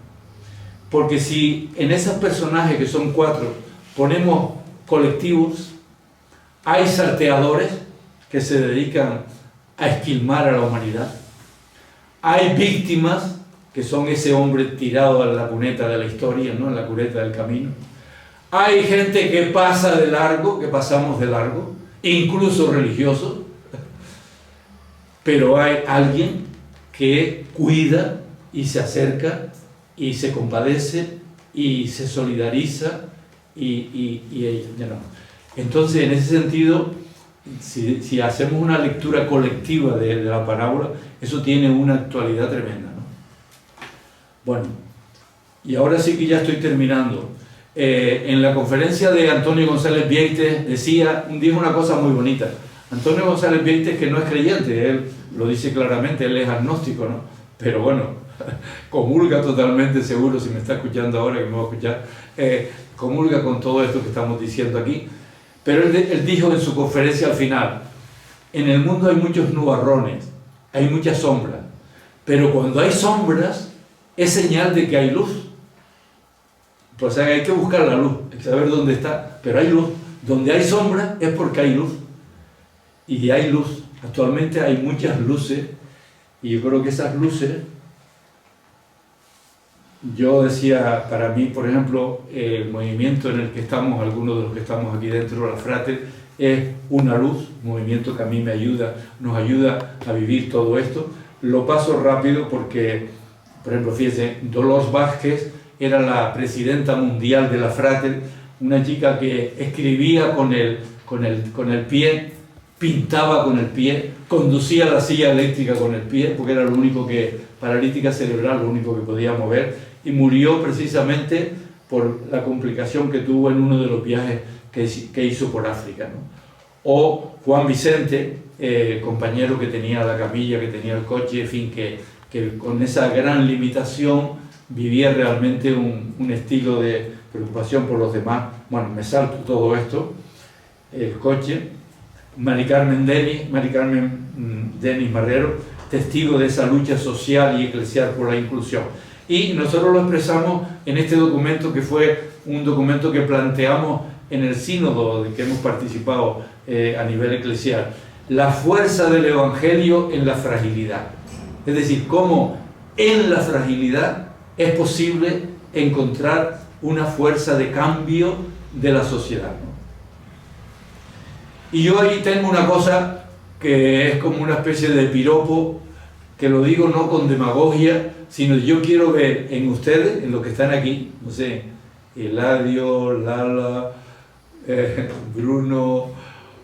Porque si en esos personajes, que son 4, ponemos colectivos, hay salteadores que se dedican a esquilmar a la humanidad, hay víctimas que son ese hombre tirado a la cuneta de la historia, ¿no? En la cuneta del camino, hay gente que pasa de largo, que pasamos de largo, incluso religiosos, pero hay alguien que cuida y se acerca y se compadece y se solidariza y ya no. Entonces, en ese sentido, si hacemos una lectura colectiva de la parábola, eso tiene una actualidad tremenda, ¿no? Bueno, y ahora sí que ya estoy terminando. En la conferencia de Antonio González Vieites dijo una cosa muy bonita. Antonio González Vieites, que no es creyente, él lo dice claramente, él es agnóstico, ¿no? Pero bueno, comulga totalmente, seguro, si me está escuchando ahora, que me va a escuchar, comulga con todo esto que estamos diciendo aquí. Pero él dijo en su conferencia al final, en el mundo hay muchos nubarrones, hay muchas sombras, pero cuando hay sombras es señal de que hay luz. Pues hay que buscar la luz, hay que saber dónde está, pero hay luz. Donde hay sombra es porque hay luz. Y hay luz. Actualmente hay muchas luces, y yo creo que esas luces, yo decía, para mí, por ejemplo, el movimiento en el que estamos, algunos de los que estamos aquí dentro de la Frater, es una luz, un movimiento que a mí me ayuda, nos ayuda a vivir todo esto. Lo paso rápido porque, por ejemplo, fíjense, Dolores Vázquez era la presidenta mundial de la Frater, una chica que escribía con el pie, pintaba con el pie, conducía la silla eléctrica con el pie, porque era lo único que, paralítica cerebral, lo único que podía mover, y murió precisamente por la complicación que tuvo en uno de los viajes que hizo por África, ¿no? O Juan Vicente, compañero que tenía la camilla, que tenía el coche, en fin, que con esa gran limitación vivía realmente un estilo de preocupación por los demás. Bueno, me salto todo esto, el coche. Mari Carmen Denis Marrero, testigo de esa lucha social y eclesial por la inclusión. Y nosotros lo expresamos en este documento, que fue un documento que planteamos en el sínodo de que hemos participado a nivel eclesial. La fuerza del Evangelio en la fragilidad. Es decir, cómo en la fragilidad es posible encontrar una fuerza de cambio de la sociedad, ¿no? Y yo ahí tengo una cosa que es como una especie de piropo, que lo digo no con demagogia, sino yo quiero ver en ustedes, en los que están aquí, no sé, Eladio, Lala, Bruno,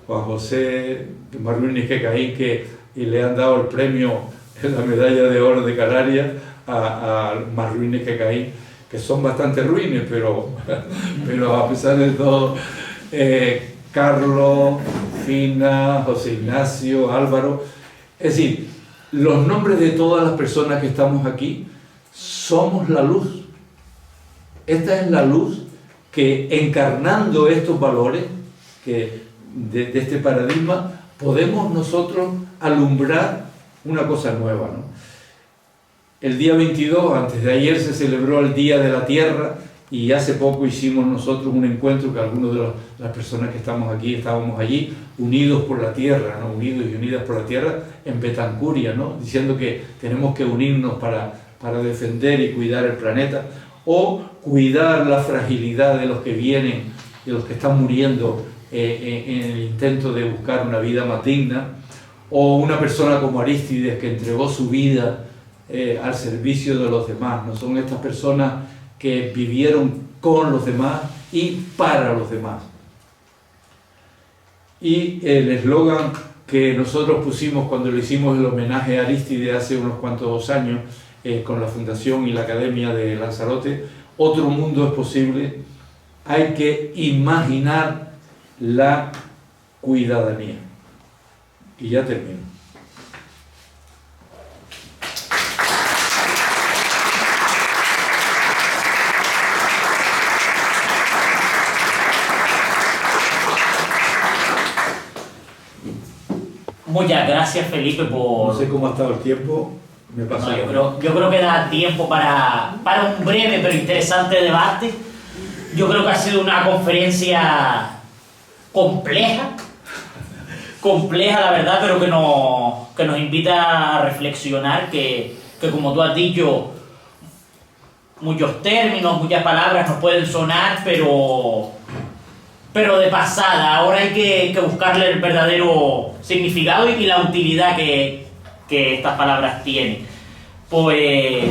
Juan José, Marruines Quecaín, que le han dado el premio en la medalla de oro de Canarias a Marruines Quecaín, que son bastante ruines, pero a pesar de todo, Carlos, Fina, José Ignacio, Álvaro, es decir, los nombres de todas las personas que estamos aquí somos la luz. Esta es la luz que, encarnando estos valores que de este paradigma, podemos nosotros alumbrar una cosa nueva, ¿no? El día 22, antes de ayer, se celebró el Día de la Tierra, y hace poco hicimos nosotros un encuentro que algunos de las personas que estamos aquí estábamos allí, unidos por la tierra, ¿no? Unidos y unidas por la tierra, en Betancuria, ¿no? Diciendo que tenemos que unirnos para defender y cuidar el planeta, o cuidar la fragilidad de los que vienen, de los que están muriendo en el intento de buscar una vida más digna, o una persona como Arístides, que entregó su vida al servicio de los demás, ¿no? Son estas personas que vivieron con los demás y para los demás. Y el eslogan que nosotros pusimos cuando le hicimos el homenaje a Arístides hace unos cuantos años, con la Fundación y la Academia de Lanzarote: otro mundo es posible, hay que imaginar la cuidadanía. Y ya termino. Muchas gracias, Felipe, por... No sé cómo ha estado el tiempo. Me pasa yo creo que da tiempo para un breve pero interesante debate. Yo creo que ha sido una conferencia compleja la verdad, pero que nos invita a reflexionar, que como tú has dicho, muchos términos, muchas palabras nos pueden sonar, pero de pasada. Ahora hay que buscarle el verdadero significado y la utilidad que estas palabras tienen. Pues,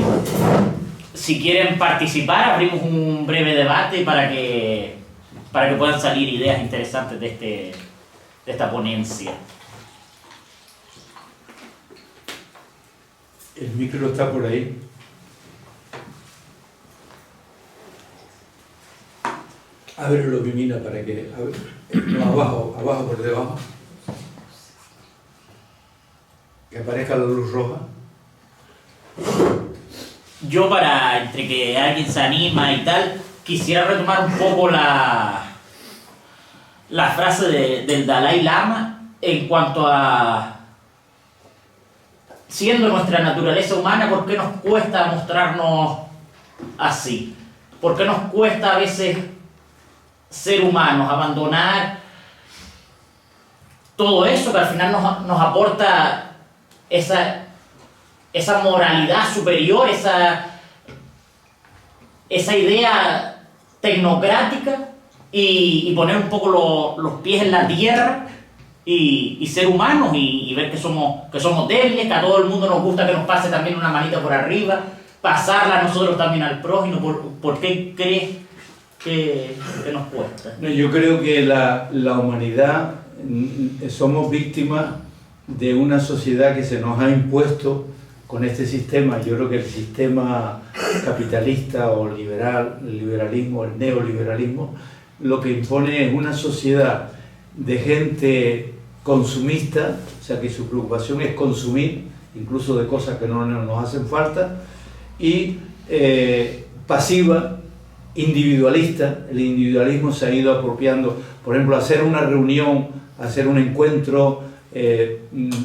si quieren participar, abrimos un breve debate para que puedan salir ideas interesantes de esta ponencia. El micro está por ahí. Ábrelo, Pimina, para que... No, abajo por debajo. Que aparezca la luz roja. Yo, entre que alguien se anima y tal, quisiera retomar un poco la frase del Dalai Lama en cuanto a, siendo nuestra naturaleza humana, ¿por qué nos cuesta mostrarnos así? ¿Por qué nos cuesta a veces ser humanos, abandonar todo eso que al final nos aporta esa moralidad superior, esa idea tecnocrática, y poner un poco los pies en la tierra y ser humanos y ver que somos débiles, que a todo el mundo nos gusta que nos pase también una manita por arriba, pasarla a nosotros también al prójimo? ¿Por qué crees que nos cuesta? Yo creo que la humanidad somos víctimas de una sociedad que se nos ha impuesto con este sistema. Yo creo que el sistema capitalista o liberal, el liberalismo, el neoliberalismo, lo que impone es una sociedad de gente consumista, o sea que su preocupación es consumir, incluso de cosas que no nos hacen falta, y pasiva, individualista. El individualismo se ha ido apropiando, por ejemplo, hacer una reunión, hacer un encuentro,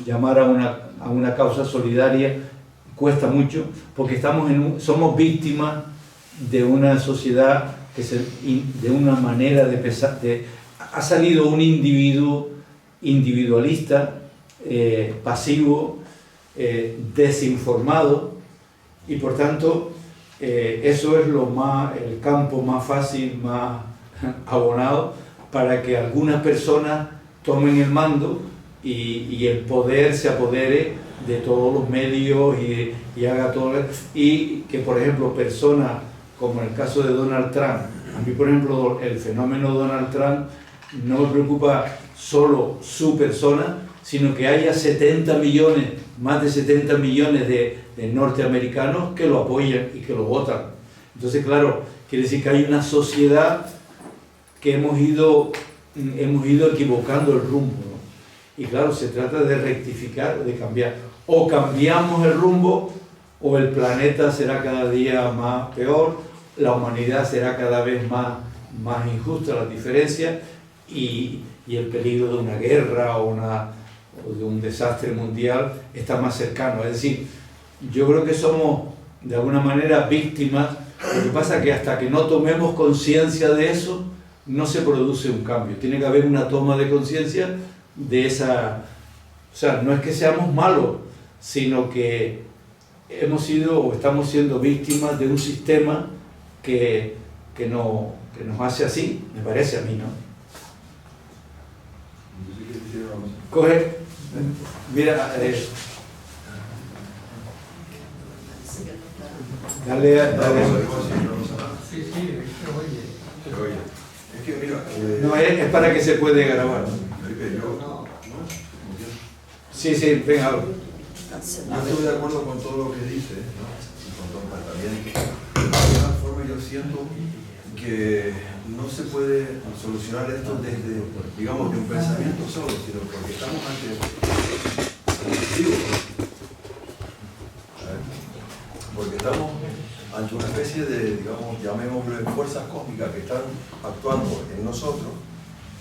llamar a una causa solidaria, cuesta mucho, porque somos víctimas de una sociedad de una manera de pensar. Ha salido un individuo individualista, pasivo, desinformado, y por tanto eso es el campo más fácil, más abonado para que algunas personas tomen el mando y el poder se apodere de todos los medios y haga todo. Y que, por ejemplo, personas como en el caso de Donald Trump, a mí, por ejemplo, el fenómeno Donald Trump no me preocupa solo su persona, sino que haya 70 millones, más de 70 millones de norteamericanos que lo apoyan y que lo votan. Entonces, claro, quiere decir que hay una sociedad que hemos ido equivocando el rumbo, ¿no? Y claro, se trata de rectificar, de cambiar. O cambiamos el rumbo, o el planeta será cada día más peor, la humanidad será cada vez más injusta, las diferencias, y el peligro de una guerra o de un desastre mundial está más cercano. Es decir, yo creo que somos de alguna manera víctimas. Lo que pasa es que hasta que no tomemos conciencia de eso, no se produce un cambio. Tiene que haber una toma de conciencia de esa... O sea, no es que seamos malos, sino que hemos sido o estamos siendo víctimas de un sistema que nos hace así, me parece a mí, ¿no? Coge, mira, dale. Sí, se oye. Es que mira... No, es para que se puede grabar. Felipe, Sí, venga. Yo estoy de acuerdo con todo lo que dice, ¿no? Y con todo, también, de alguna forma yo siento que no se puede solucionar esto desde, digamos, de un pensamiento solo, sino porque estamos ante una especie de, digamos, llamémosle fuerzas cósmicas que están actuando en nosotros.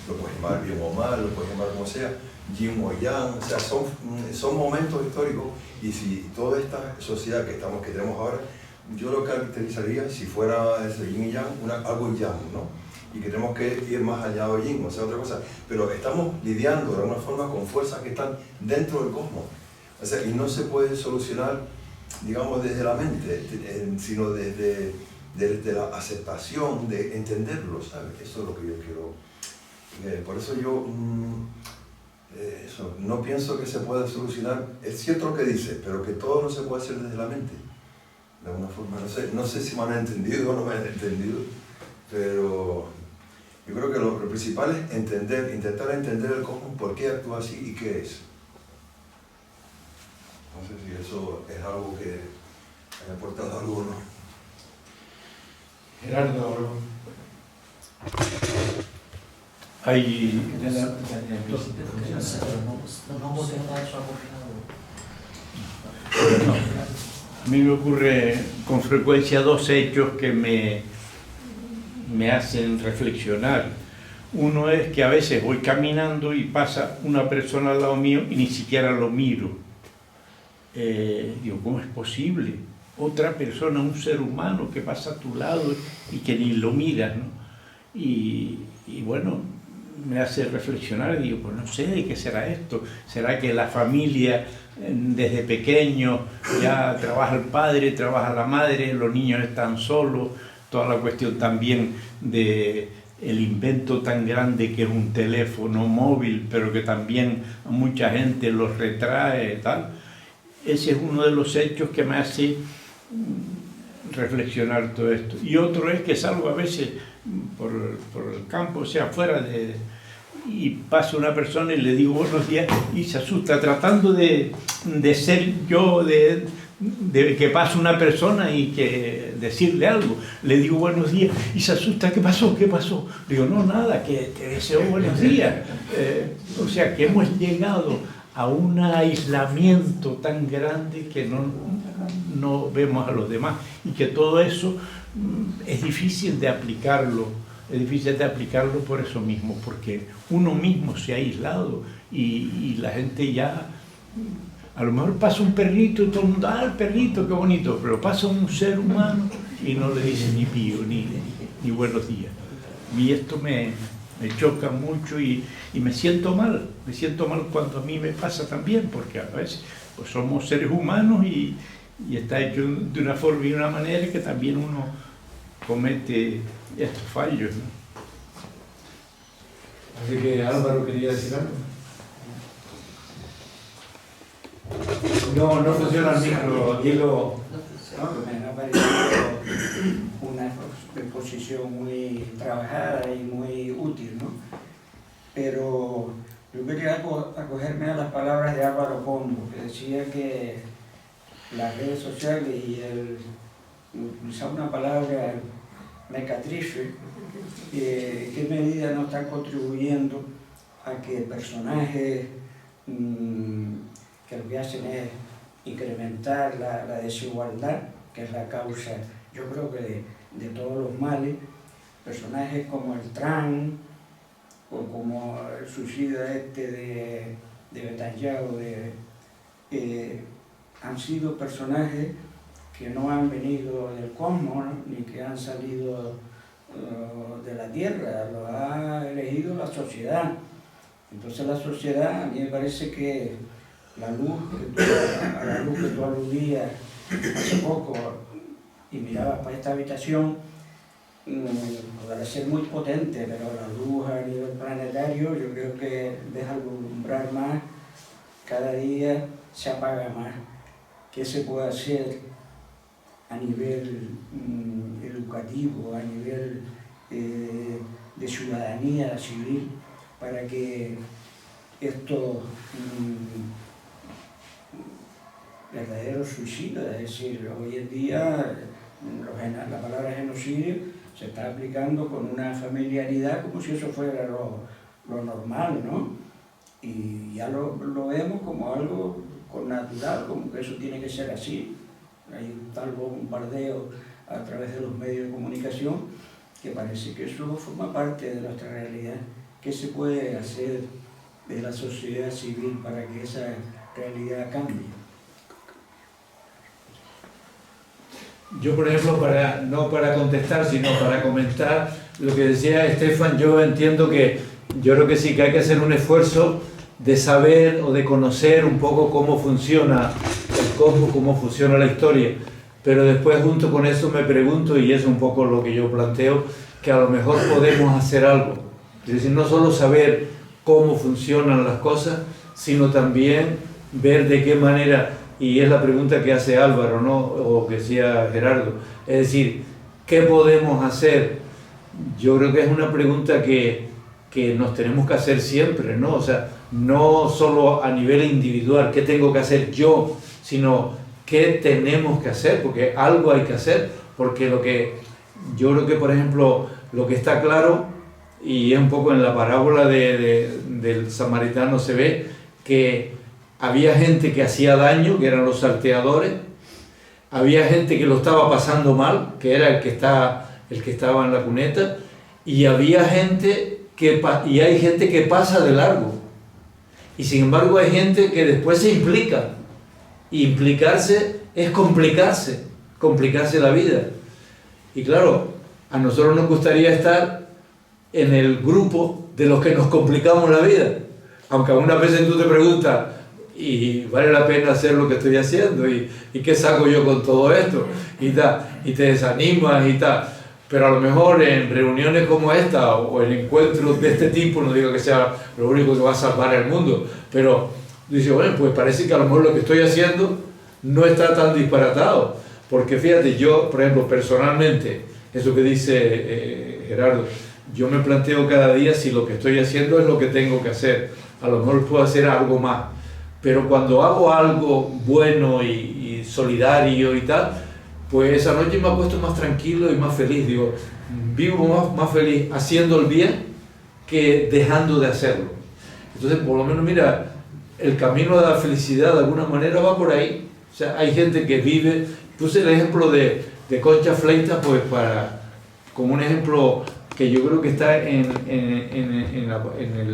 Lo puedes llamar bien o mal, lo puedes llamar como sea, yin o yang, o sea, son momentos históricos, y si toda esta sociedad que tenemos ahora, yo lo caracterizaría, si fuera ese yin y yang, algo yang, ¿no? Y que tenemos que ir más allá de yin, o sea, otra cosa, pero estamos lidiando de alguna forma con fuerzas que están dentro del cosmos, o sea, y no se puede solucionar, digamos, desde la mente, sino desde la aceptación, de entenderlo, ¿sabes? Eso es lo que yo quiero. Por eso yo no pienso que se pueda solucionar. Es cierto lo que dice, pero que todo no se puede hacer desde la mente, de alguna forma. No sé si me han entendido o no me han entendido, pero yo creo que lo principal es intentar entender el cosmos, por qué actúa así y qué es. No sé si eso es algo que haya aportado algo o no. Gerardo. Hay... A mí me ocurre con frecuencia dos hechos que me hacen reflexionar. Uno es que a veces voy caminando y pasa una persona al lado mío y ni siquiera lo miro. Digo, ¿cómo es posible? Otra persona, un ser humano que pasa a tu lado y que ni lo miras, ¿no? Y bueno, me hace reflexionar, digo, pues no sé, ¿de qué será esto? ¿Será que la familia desde pequeño ya trabaja el padre, trabaja la madre, los niños están solos? Toda la cuestión también de el invento tan grande que es un teléfono móvil, pero que también a mucha gente los retrae, tal. Ese es uno de los hechos que me hace reflexionar todo esto. Y otro es que salgo a veces por el campo, o sea, afuera y pasa una persona y le digo buenos días y se asusta, tratando de ser yo, de que pasa una persona y que decirle algo. Le digo buenos días y se asusta, ¿qué pasó? ¿Qué pasó? Digo, no, nada, que te deseo buenos días. O sea, que hemos llegado a un aislamiento tan grande que no vemos a los demás, y que todo eso es difícil de aplicarlo. Es difícil de aplicarlo por eso mismo, porque uno mismo se ha aislado y la gente ya... A lo mejor pasa un perrito y todo el mundo, el perrito, qué bonito, pero pasa un ser humano y no le dice ni pío, ni buenos días. Y esto me choca mucho y me siento mal cuando a mí me pasa también, porque a veces pues somos seres humanos y está hecho de una forma y de una manera que también uno comete estos fallos, ¿no? Así que Álvaro quería decir algo. No funciona el micro, Diego. No, me ha parecido una exposición muy trabajada y muy útil, ¿no? Pero yo quería acogerme a las palabras de Álvaro Pombo, que decía que las redes sociales y utilizar una palabra mecatrice, qué medida no están contribuyendo a que personajes que lo que hacen es incrementar la desigualdad, que es la causa, yo creo que de todos los males. Personajes como el Trump, o como el suicida de Netanyahu, han sido personajes que no han venido del cosmos, ¿no? Ni que han salido de la tierra, lo ha elegido la sociedad. Entonces la sociedad, a mí me parece que a la luz que tú aludías hace poco y mirabas para esta habitación, podrá ser muy potente, pero la luz a nivel planetario yo creo que deja alumbrar más, cada día se apaga más. ¿Qué se puede hacer a nivel educativo, a nivel de ciudadanía civil, para que estos verdaderos suicidas, es decir, hoy en día la palabra genocidio se está aplicando con una familiaridad como si eso fuera lo normal, ¿no? Y ya lo vemos como algo natural, como que eso tiene que ser así. Hay un tal bombardeo a través de los medios de comunicación que parece que eso forma parte de nuestra realidad. ¿Qué se puede hacer de la sociedad civil para que esa realidad cambie? Yo, por ejemplo, no para contestar, sino para comentar lo que decía Estefan, yo entiendo que yo creo que sí que hay que hacer un esfuerzo de saber o de conocer un poco cómo funciona el cosmos, cómo funciona la historia, pero después junto con eso me pregunto, y es un poco lo que yo planteo, que a lo mejor podemos hacer algo. Es decir, no solo saber cómo funcionan las cosas, sino también ver de qué manera, y es la pregunta que hace Álvaro, ¿no? O que decía Gerardo, es decir, ¿qué podemos hacer? Yo creo que es una pregunta que nos tenemos que hacer siempre, ¿no? O sea, no solo a nivel individual, ¿qué tengo que hacer yo? Sino, ¿qué tenemos que hacer? Porque algo hay que hacer, porque yo creo que, por ejemplo, lo que está claro, y es un poco en la parábola del samaritano se ve, que había gente que hacía daño, que eran los salteadores, había gente que lo estaba pasando mal, que era el que estaba en la cuneta, y había gente y hay gente que pasa de largo. Y sin embargo hay gente que después se implica. Y implicarse es complicarse la vida. Y claro, a nosotros nos gustaría estar en el grupo de los que nos complicamos la vida. Aunque algunas veces tú te preguntas, ¿y vale la pena hacer lo que estoy haciendo? ¿Y qué saco yo con todo esto? Y te desanimas y tal. Pero a lo mejor en reuniones como esta o en encuentros de este tipo, no digo que sea lo único que va a salvar el mundo, pero dice, bueno, pues parece que a lo mejor lo que estoy haciendo no está tan disparatado. Porque fíjate, yo, por ejemplo, personalmente, eso que dice Gerardo, yo me planteo cada día si lo que estoy haciendo es lo que tengo que hacer. A lo mejor puedo hacer algo más. Pero cuando hago algo bueno y solidario y tal, pues esa noche me he puesto más tranquilo y más feliz. Digo, vivo más feliz haciendo el bien que dejando de hacerlo. Entonces, por lo menos, mira, el camino de la felicidad de alguna manera va por ahí. O sea, hay gente que vive. Puse el ejemplo de Concha Fleitas, pues como un ejemplo que yo creo que está en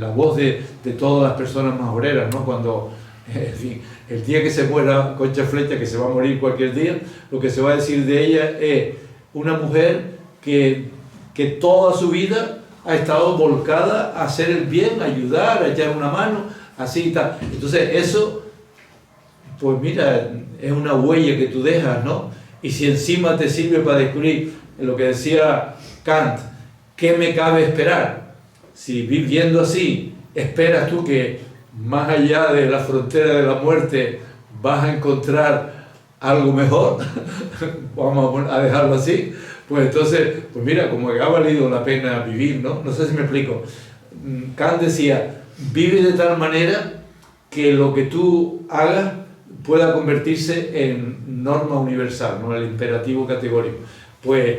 la voz de todas las personas más obreras, ¿no? Cuando, en fin, el día que se muera Concha Fleitas, que se va a morir cualquier día, lo que se va a decir de ella es una mujer que toda su vida ha estado volcada a hacer el bien, a ayudar, a echar una mano, así y tal. Entonces eso, pues mira, es una huella que tú dejas, ¿no? Y si encima te sirve para descubrir lo que decía Kant, ¿qué me cabe esperar? si viviendo así esperas tú que más allá de la frontera de la muerte vas a encontrar algo mejor, vamos a dejarlo así, pues entonces, pues mira, como que ha valido la pena vivir, ¿no? No sé si me explico. Kant decía, vive de tal manera que lo que tú hagas pueda convertirse en norma universal, ¿no? El imperativo categórico. Pues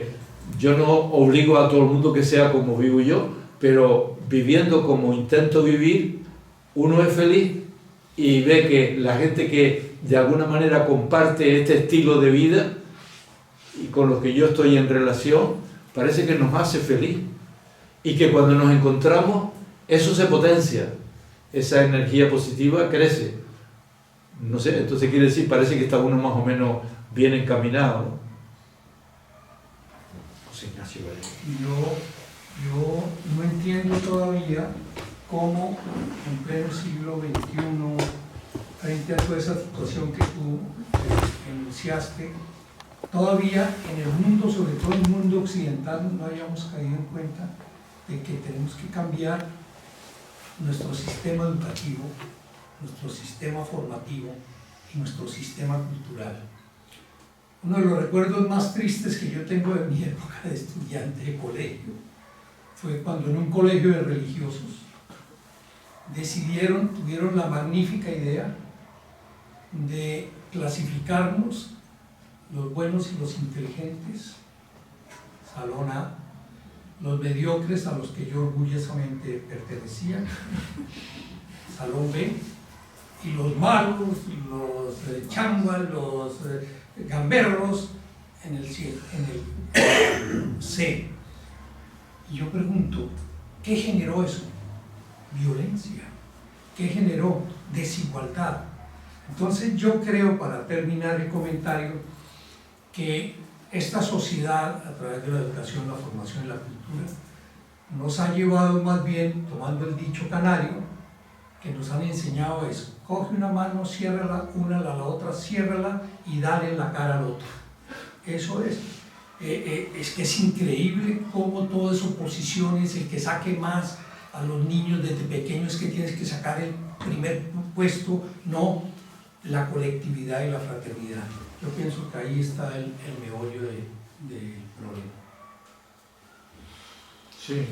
yo no obligo a todo el mundo que sea como vivo yo, pero viviendo como intento vivir, uno es feliz y ve que la gente que de alguna manera comparte este estilo de vida y con los que yo estoy en relación, parece que nos hace feliz. Y que cuando nos encontramos, eso se potencia, esa energía positiva crece. No sé, entonces quiere decir, parece que está uno más o menos bien encaminado, ¿no? José Ignacio Vallejo. Yo no entiendo todavía cómo en pleno siglo XXI, frente a toda esa situación que tú enunciaste, todavía en el mundo, sobre todo en el mundo occidental, no hayamos caído en cuenta de que tenemos que cambiar nuestro sistema educativo, nuestro sistema formativo y nuestro sistema cultural. Uno de los recuerdos más tristes que yo tengo de mi época de estudiante de colegio fue cuando en un colegio de religiosos tuvieron la magnífica idea de clasificarnos, los buenos y los inteligentes, salón A, los mediocres a los que yo orgullosamente pertenecía, salón B, y los malos, los chambas, los gamberros en el C. Y yo pregunto, ¿qué generó eso? Violencia. ¿Qué generó? Desigualdad. Entonces yo creo, para terminar el comentario, que esta sociedad, a través de la educación, la formación y la cultura, nos ha llevado más bien, tomando el dicho canario, que nos han enseñado eso: coge una mano, ciérrala, una a la otra, ciérrala y dale la cara al otro. Eso es. Es que es increíble cómo todas esas oposiciones, el que saque más a los niños desde pequeños, que tienes que sacar el primer puesto, no la colectividad y la fraternidad. Yo pienso que ahí está el meollo del problema. Sí.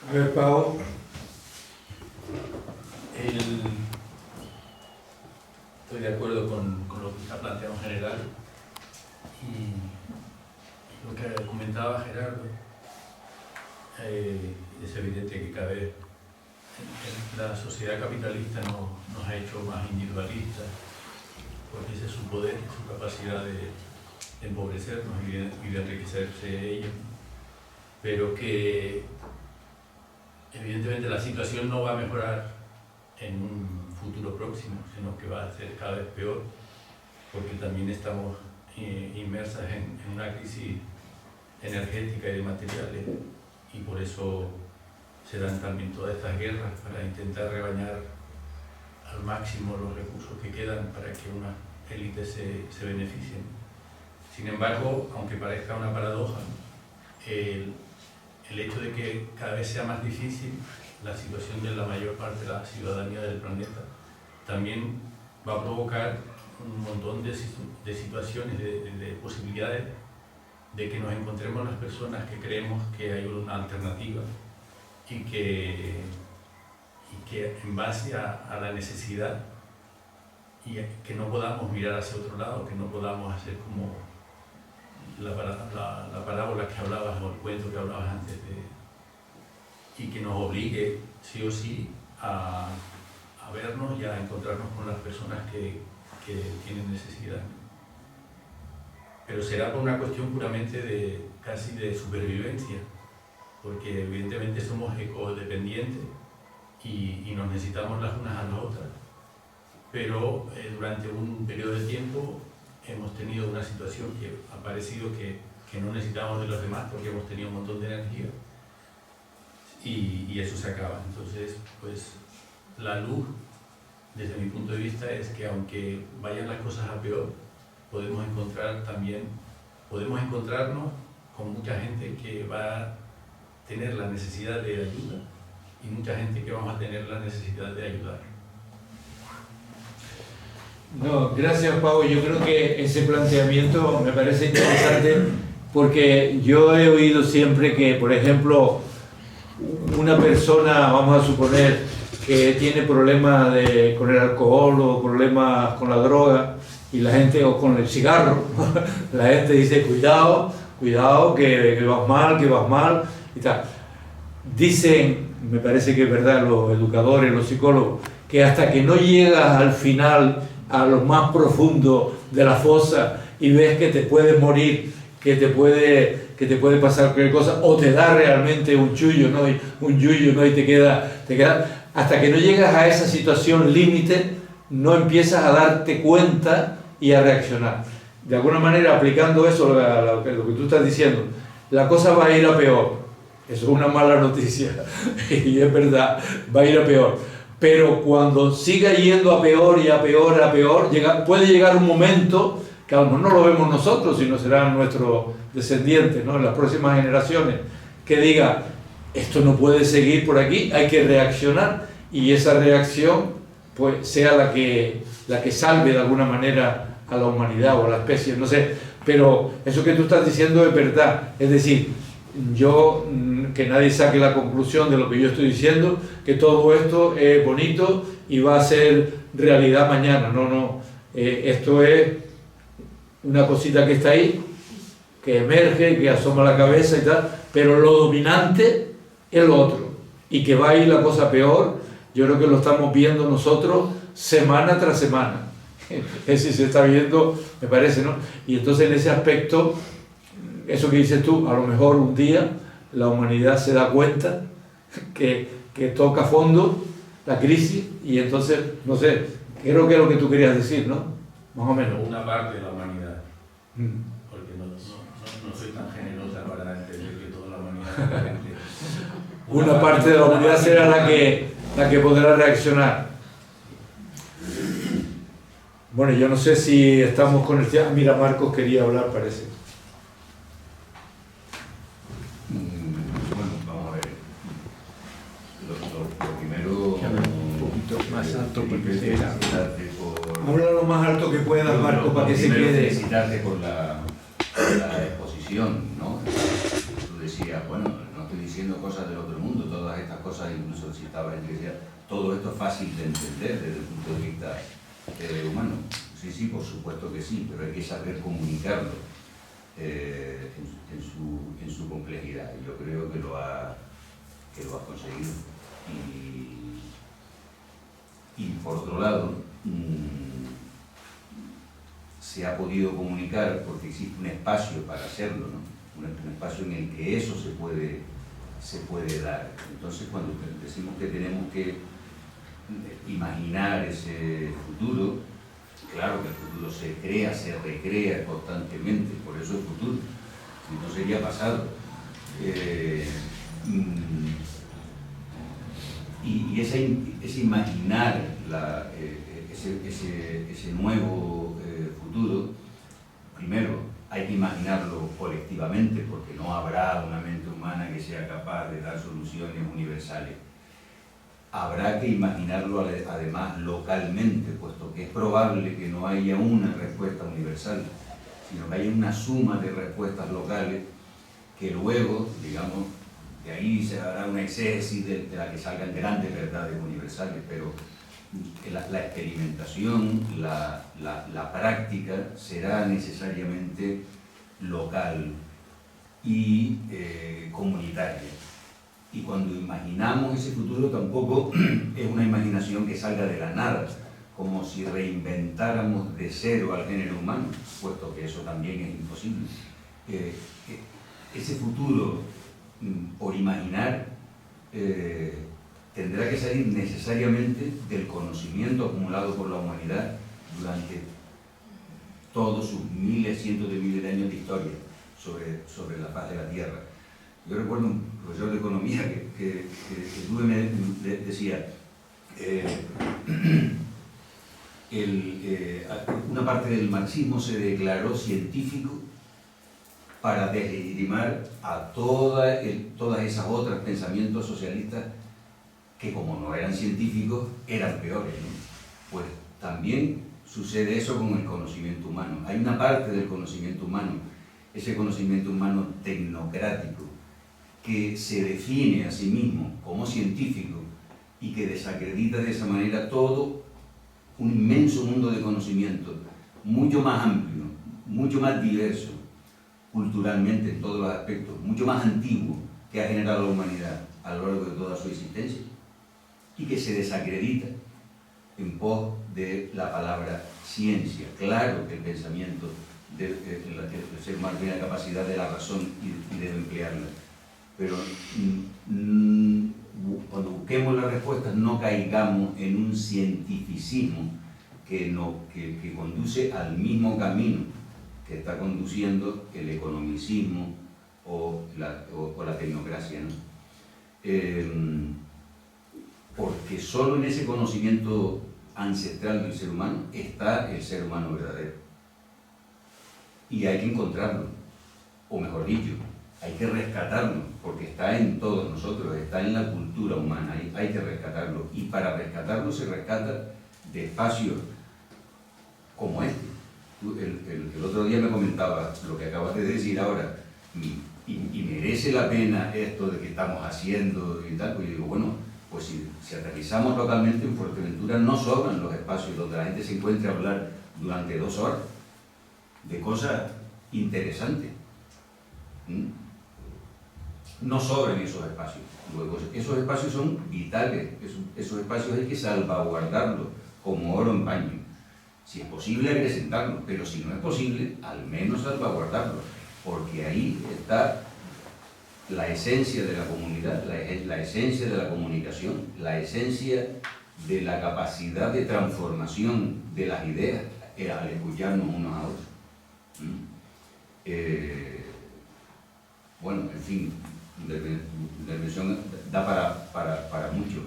A ver, Pau. Estoy de acuerdo con lo que está planteado en general y lo que comentaba Gerardo. Es evidente que cada vez la sociedad capitalista nos ha hecho más individualistas, porque ese es su poder, su capacidad de empobrecernos y de enriquecerse ellos, pero que evidentemente la situación no va a mejorar en un futuro próximo, sino que va a ser cada vez peor, porque también estamos inmersas en una crisis energética y de materiales, y por eso se dan también todas estas guerras para intentar rebañar al máximo los recursos que quedan para que unas élites se beneficien. Sin embargo, aunque parezca una paradoja, el hecho de que cada vez sea más difícil la situación de la mayor parte de la ciudadanía del planeta también va a provocar un montón de situaciones, de posibilidades de que nos encontremos las personas que creemos que hay una alternativa y que en base a la necesidad, y que no podamos mirar hacia otro lado, que no podamos hacer como la parábola que hablabas o el cuento que hablabas antes, y que nos obligue sí o sí a vernos y a encontrarnos con las personas que tienen necesidad. Pero será por una cuestión puramente casi de supervivencia, porque evidentemente somos ecodependientes y nos necesitamos las unas a las otras, pero durante un periodo de tiempo hemos tenido una situación que ha parecido que no necesitamos de los demás porque hemos tenido un montón de energía y eso se acaba. Entonces, pues la luz, desde mi punto de vista, es que aunque vayan las cosas a peor, podemos encontrarnos con mucha gente que va tener la necesidad de ayuda y mucha gente que vamos a tener la necesidad de ayudar. No, gracias Pau. Yo creo que ese planteamiento me parece interesante porque yo he oído siempre que, por ejemplo, una persona, vamos a suponer, que tiene problemas con el alcohol o problemas con la droga y la gente, o con el cigarro, la gente dice cuidado, cuidado, que vas mal y tal. Dicen, me parece que es verdad, los educadores, los psicólogos, que hasta que no llegas al final, a lo más profundo de la fosa y ves que te puedes morir, que te puede pasar cualquier cosa, o te da realmente un chullo, ¿no? Y te queda, hasta que no llegas a esa situación límite, no empiezas a darte cuenta y a reaccionar. De alguna manera, aplicando eso, lo que tú estás diciendo, la cosa va a ir a peor. Eso es una mala noticia, y es verdad, va a ir a peor. Pero cuando siga yendo a peor y a peor, puede llegar un momento que a lo mejor no lo vemos nosotros, sino serán nuestros descendientes, ¿no? En las próximas generaciones, que diga, esto no puede seguir por aquí, hay que reaccionar, y esa reacción pues sea la que salve de alguna manera a la humanidad o a la especie, no sé. Pero eso que tú estás diciendo es verdad, es decir, que nadie saque la conclusión de lo que yo estoy diciendo, que todo esto es bonito y va a ser realidad mañana. No, esto es una cosita que está ahí, que emerge, que asoma la cabeza y tal, pero lo dominante es lo otro, y que va a ir la cosa peor. Yo creo que lo estamos viendo nosotros semana tras semana. Ese se está viendo, me parece, ¿no? Y entonces en ese aspecto, eso que dices tú, a lo mejor un día la humanidad se da cuenta que toca a fondo la crisis, y entonces, no sé, creo que es lo que tú querías decir, ¿no? Más o menos. Una parte de la humanidad, porque no soy tan generosa para entender que toda la humanidad una parte de la humanidad será la que podrá reaccionar. Bueno, yo no sé si estamos con el tema. Mira, Marcos quería hablar, parece. Bueno, vamos a ver. Lo primero, un poquito más alto porque sea. Habla lo más alto que puedas, Marcos, para que se quede. Felicitarte por la exposición, ¿no? Tú decías, bueno, no estoy diciendo cosas del otro mundo, todas estas cosas, incluso si estaba en iglesia, todo esto es fácil de entender desde el punto de vista humano. Sí, por supuesto que sí, pero hay que saber comunicarlo en su complejidad. Y yo creo que lo has conseguido. Y por otro lado, se ha podido comunicar porque existe un espacio para hacerlo, ¿no? Un espacio en el que eso se puede dar. Entonces, cuando decimos que tenemos que imaginar ese futuro, claro que el futuro se crea, se recrea constantemente, por eso es futuro, si no sería pasado. Y ese imaginar ese nuevo futuro, primero hay que imaginarlo colectivamente, porque no habrá una mente humana que sea capaz de dar soluciones universales. Habrá que imaginarlo además localmente, puesto que es probable que no haya una respuesta universal, sino que haya una suma de respuestas locales que luego, digamos, de ahí se hará una exégesis de la que salgan grandes verdades universales, pero la experimentación, la práctica será necesariamente local y comunitaria. Y cuando imaginamos ese futuro tampoco es una imaginación que salga de la nada, como si reinventáramos de cero al género humano, puesto que eso también es imposible. Ese futuro, por imaginar, tendrá que salir necesariamente del conocimiento acumulado por la humanidad durante todos sus miles, cientos de miles de años de historia sobre la faz de la Tierra. Yo recuerdo un profesor de economía que tuve, me decía, una parte del marxismo se declaró científico para deslegitimar a todas esas otros pensamientos socialistas que, como no eran científicos, eran peores, ¿no? Pues también sucede eso con el conocimiento humano. Hay una parte del conocimiento humano, ese conocimiento humano tecnocrático, que se define a sí mismo como científico y que desacredita de esa manera todo un inmenso mundo de conocimiento, mucho más amplio, mucho más diverso, culturalmente en todos los aspectos, mucho más antiguo que ha generado la humanidad a lo largo de toda su existencia, y que se desacredita en pos de la palabra ciencia. Claro que el pensamiento del ser humano tiene la capacidad de la razón y debe emplearla, pero cuando busquemos las respuestas no caigamos en un cientificismo que conduce al mismo camino que está conduciendo el economicismo o la tecnocracia, ¿no? Porque solo en ese conocimiento ancestral del ser humano está el ser humano verdadero. Y hay que encontrarlo, o mejor dicho, hay que rescatarlo, porque está en todos nosotros, está en la cultura humana, hay que rescatarlo. Y para rescatarlo se rescata de espacios como este. El otro día me comentaba lo que acabas de decir ahora, y merece la pena esto de que estamos haciendo y tal, pues yo digo, bueno, pues si aterrizamos localmente en Fuerteventura no sobran los espacios donde la gente se encuentre a hablar durante 2 horas de cosas interesantes. No sobran esos espacios. Luego, esos espacios son vitales, esos espacios hay que salvaguardarlos como oro en paño. Si es posible, acrecentarlo, pero si no es posible, al menos salvaguardarlo, porque ahí está la esencia de la comunidad, la esencia de la comunicación, la esencia de la capacidad de transformación de las ideas al escucharnos unos a otros. Bueno, en fin, la inversión da para mucho.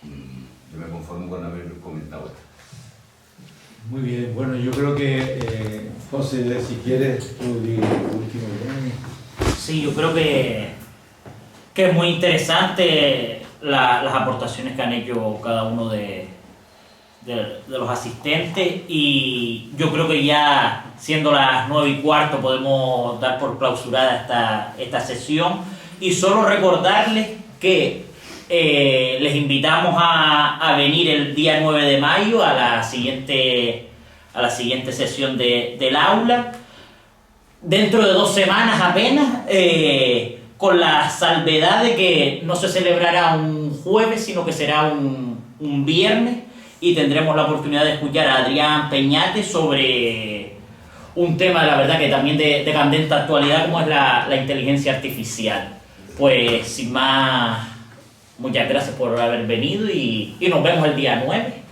Yo me conformo con haber comentado esto. Muy bien, bueno, yo creo que, José, si quieres, tú di el último. Sí, yo creo que es muy interesante las aportaciones que han hecho cada uno de los asistentes, y yo creo que ya siendo las 9:15 podemos dar por clausurada esta sesión, y solo recordarles que les invitamos a venir el día 9 de mayo a la siguiente sesión del aula, dentro de 2 semanas apenas, con la salvedad de que no se celebrará un jueves, sino que será un viernes, y tendremos la oportunidad de escuchar a Adrián Peñate sobre un tema, la verdad, que también de candente actualidad, como es la inteligencia artificial. Pues sin más, muchas gracias por haber venido y nos vemos el día 9.